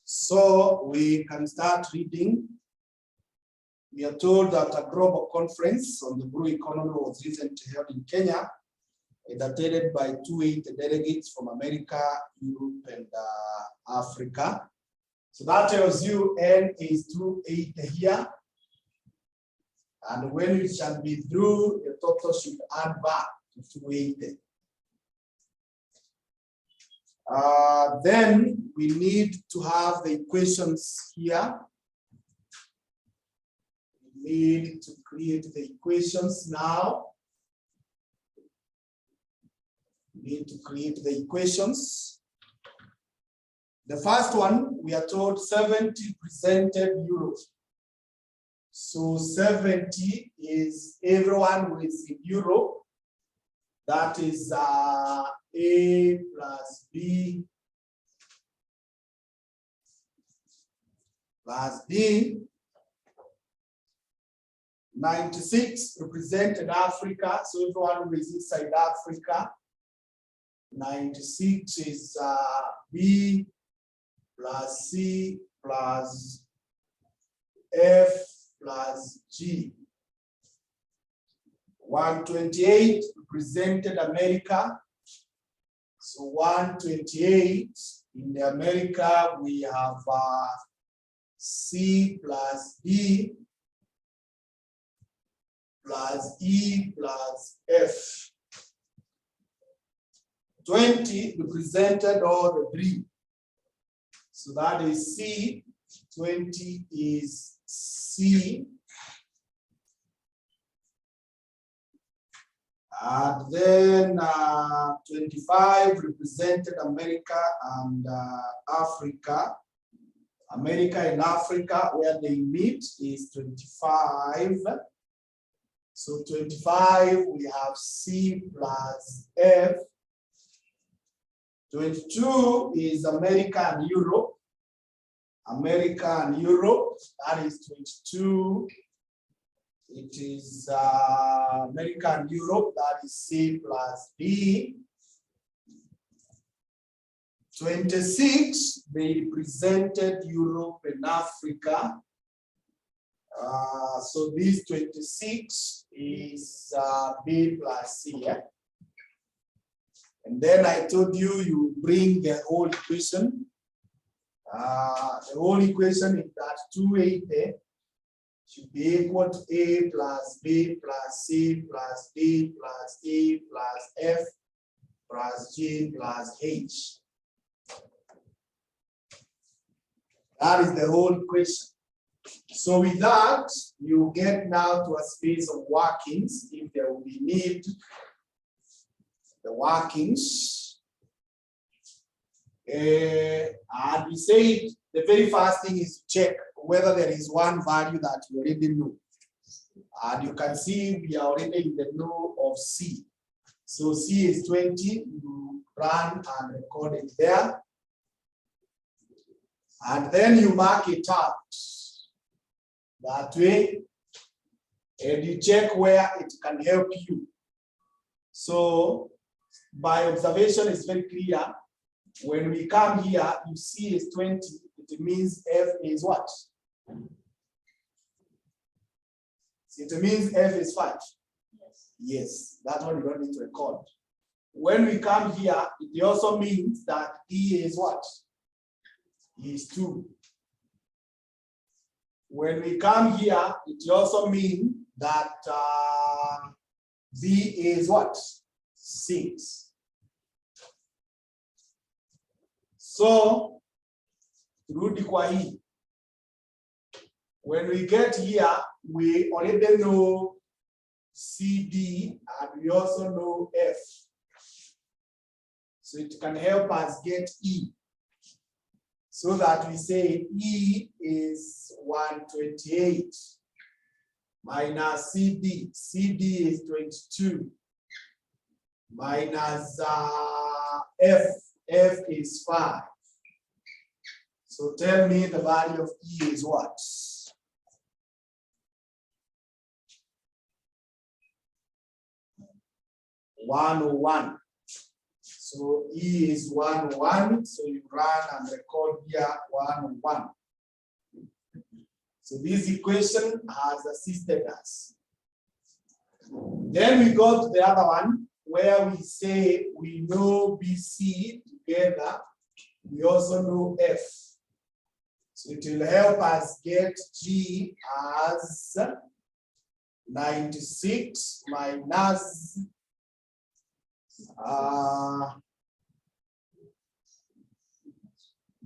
So we can start reading. We are told that a global conference on the blue economy was recently held in Kenya, attended by 280 delegates from America, Europe, and Africa. So that tells you N is 280 here. And when it shall be through, the total should add back to 280. Then we need to have the equations here. We need to create the equations now. We need to create the equations. The first one, we are told 70 presented euros. So 70 is everyone who is in euro. That is A plus B plus D. 96 represented Africa, so everyone who is inside Africa. 96 is B plus C plus F plus G. 128 represented America. So 128 in the America, we have C plus D plus E plus F. 20 represented all the three. So that is C. 20 is C. And then 25 represented America and Africa. America and Africa, where they meet, is 25. So 25, we have C plus F. 22 is America and Europe. America and Europe, that is 22. It is America and Europe, that is C plus D. 26, they represented Europe and Africa. So this 26 is B plus C. Yeah? And then I told you, you bring the whole equation. The whole equation is that 280 should be equal to A plus B plus C plus D plus E plus F plus G plus H. That is the whole equation. So with that, you get now to a space of workings if there will be need. The workings. And we said the very first thing is to check whether there is one value that you already know. And you can see we are already in the know of C. So C is 20, you run and record it there. And then you mark it out that way, and you check where it can help you. So by observation, it's very clear. When we come here, you see is 20, it means F is what? It means F is 5. Yes, that one you don't need to record. When we come here, it also means that E is what? E is 2. When we come here, it also means that B is what? 6. So, turudi kwa hii. When we get here, we already know CD and we also know F. So it can help us get E. So that we say E is 128 minus CD. CD is 22 minus F. F is 5. So tell me the value of E is what? 101. So E is 101. So you run and record here 101. So this equation has assisted us. Then we go to the other one where we say we know BC together. We also know F. So it will help us get G as 96 minus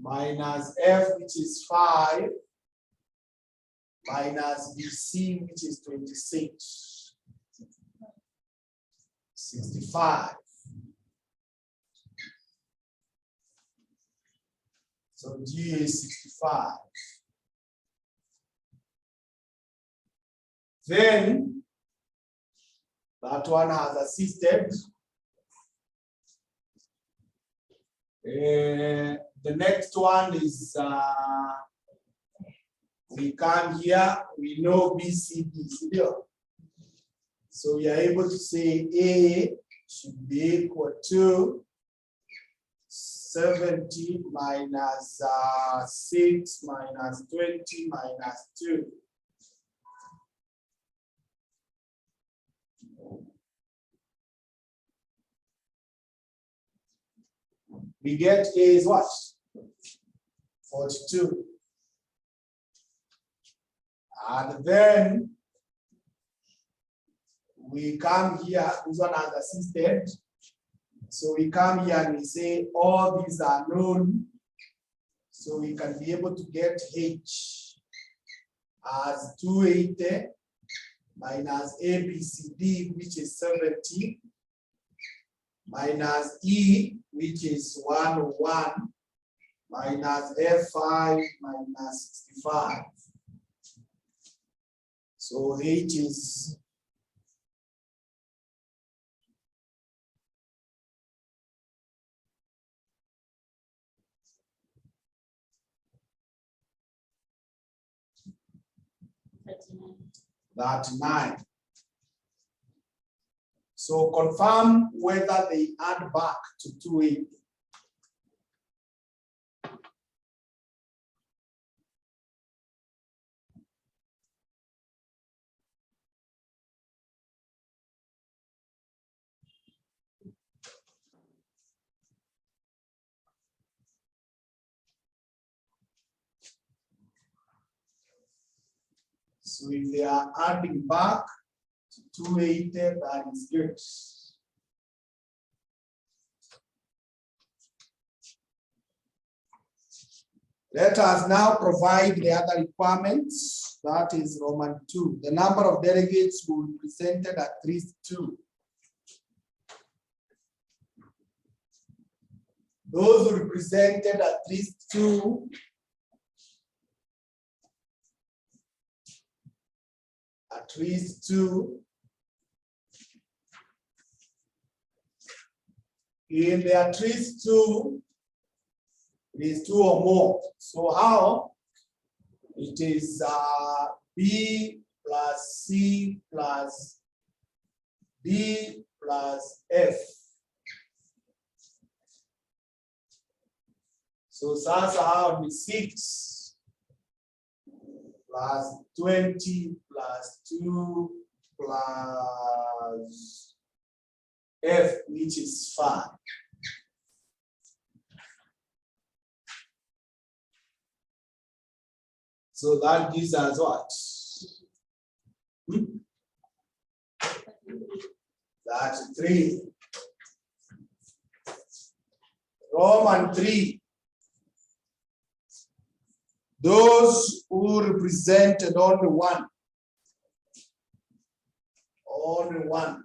minus F, which is 5, minus BC, which is 26. 65. So G is 65. Then that one has assisted. The next one is we come here, we know BCD. So we are able to say A should be equal to 70 minus 6 minus 20 minus 2. We get A is what? 42. And then we come here, this one has assisted. So we come here and we say all these are known. So we can be able to get H as 280 minus ABCD, which is 70, minus E, which is 101, minus F5 minus 65. So H is 39. So confirm whether they add back to 280. So if they are adding back to 280, that is good. Let us now provide the other requirements. That is Roman 2. The number of delegates will be presented at least 2. Those who represented at least two in the at least two, it is two or more. So how? It is B plus C plus D plus F. So sasa hao ni 6 plus 20 plus 2 plus F, which is 5. So that gives us what? That's 3. Roman 3. Those who represented only one. Only one.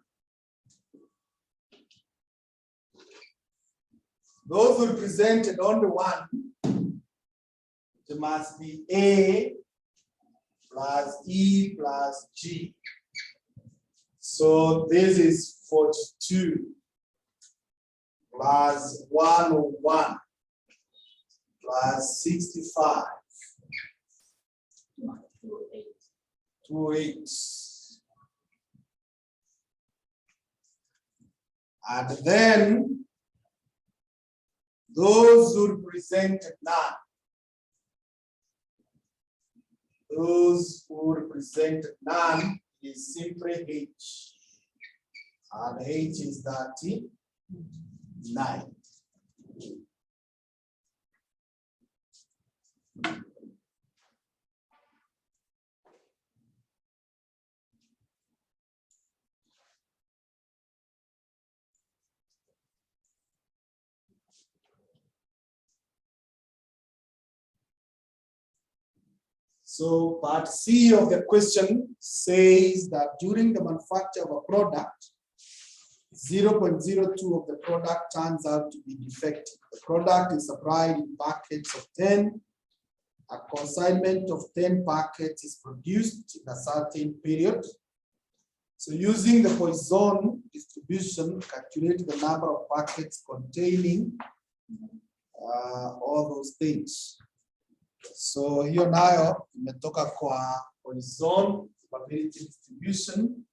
Those who represented only one, there must be A plus E plus G. So this is 42 plus 101 plus 65. 28. And then those who represented none. Those who represented none is simply H. And H is 39. So part C of the question says that during the manufacture of a product, 0.02 of the product turns out to be defective. The product is supplied in packets of 10. A consignment of 10 packets is produced in a certain period. So using the Poisson distribution, calculate the number of packets containing all those things. So hiyo nayo imetoka kwa Poisson probability distribution.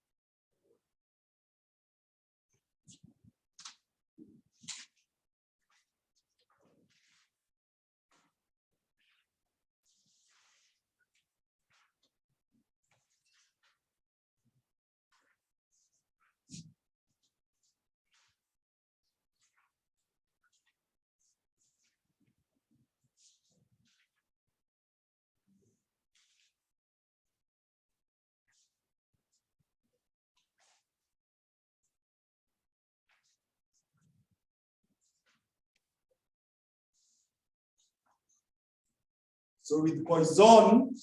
So with Poisson,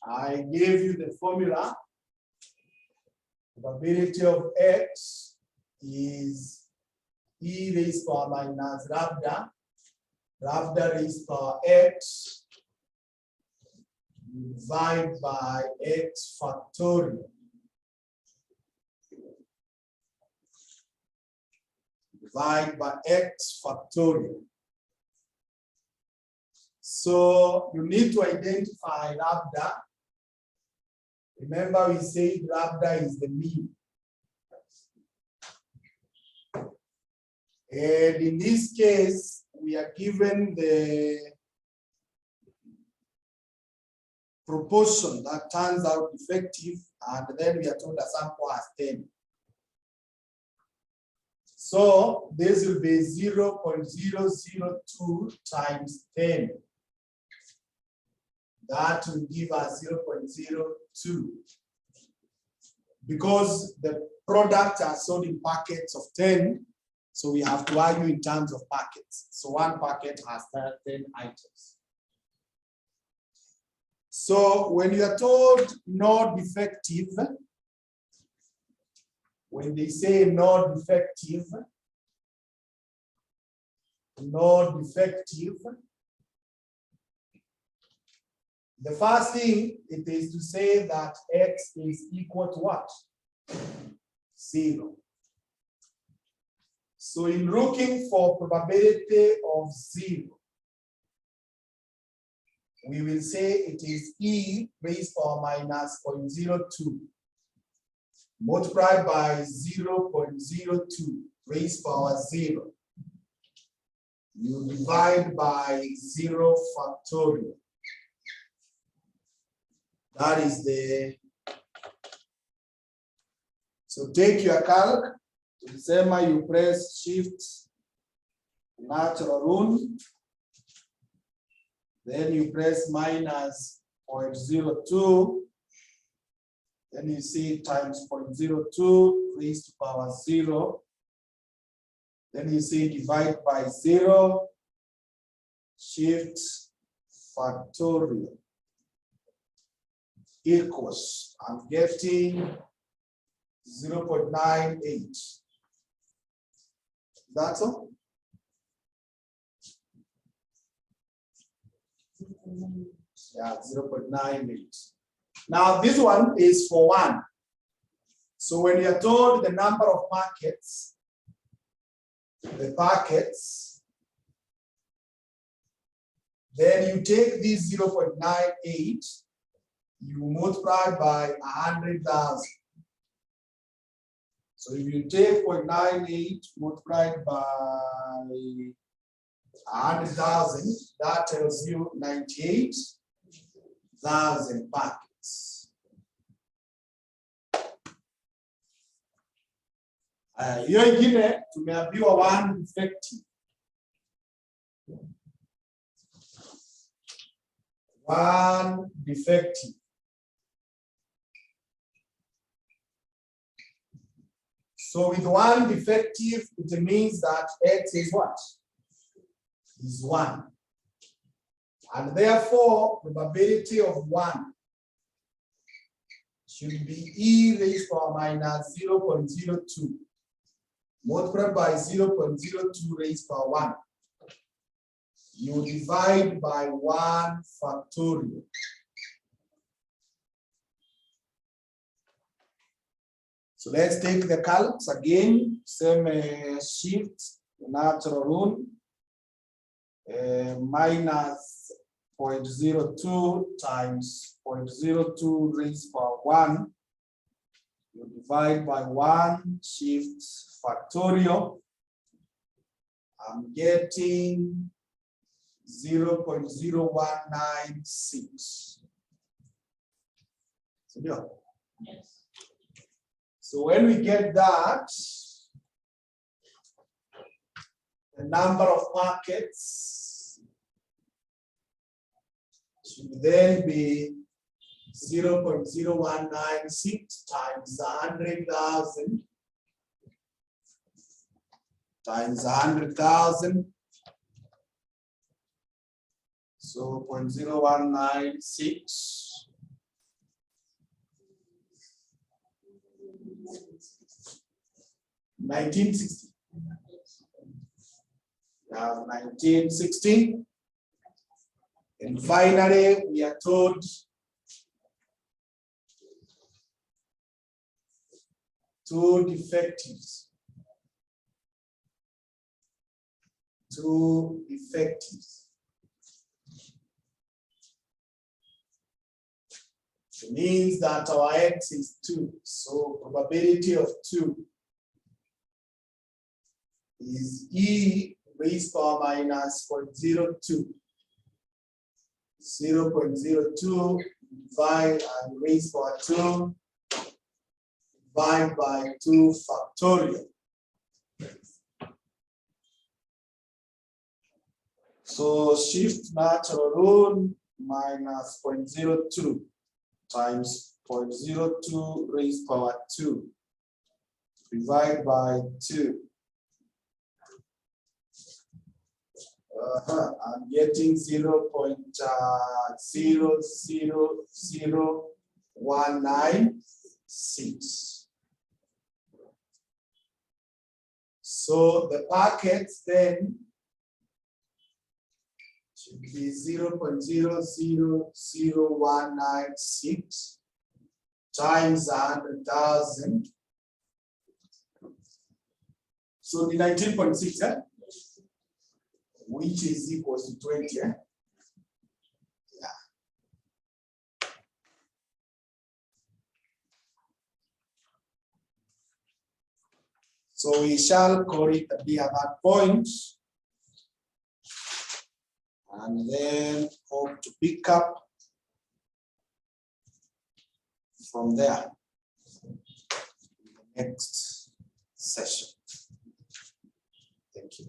I gave you the formula. Probability of X is E raised power minus lambda. Lambda raised power X divided by X factorial. Divided by X factorial. So you need to identify lambda. Remember, we said lambda is the mean. And in this case, we are given the proportion that turns out effective, and then we are told a sample has 10. So this will be 0.002 times 10. That will give us 0.02. Because the products are sold in packets of 10, so we have to argue in terms of packets. So one packet has 10 items. So when you are told not defective, when they say not defective, no defective. The first thing it is to say that x is equal to what? 0. So in looking for probability of 0, we will say it is e raised power minus 0.02 multiplied by 0.02 raised power 0. You divide by 0 factorial. That is the, so take your calc, to the same way you press shift, natural rule, then you press minus 0.02, then you see times 0.02 raised to power 0, then you see divide by 0, shift factorial equals, I'm getting 0.98. That's all. Yeah, 0.98. Now this one is for 1. So when you're told the number of packets, the packets, then you take this 0.98, you multiply by 100,000. So if you take 0.98 multiplied by 100,000, that tells you 98,000 packets. Hiyo ingine tumeambiwa 1 defective. 1 defective. So with 1 defective, it means that x is what? Is 1. And therefore, probability of 1 should be e raised to power minus 0.02 multiplied by 0.02 raised to power 1. You divide by 1 factorial. So let's take the calcs again, same shift, natural rule, minus 0.02 times 0.02 raised to power 1. You divide by 1, shift factorial. I'm getting 0.0196. So, yeah. Yes. So when we get that, the number of packets should then be 0.0196 times 100,000 times 100,000. So 0.0196. 1960. Now 1960. And finally, we are told two defectives. Two defectives. It means that our x is 2. So probability of 2 is e raised to power minus 0.02. 0.02 divide and raised to power 2 divide by 2 factorial. So shift natural rule minus 0.02 times 0.02 raised to power 2 divide by 2. I'm getting 0.000196. So the packets then should be 0.000196 times 100,000. So the 19.6, which is equals to 20. Yeah. So we shall call it a be at that point, and then hope to pick up from there in the next session. Thank you.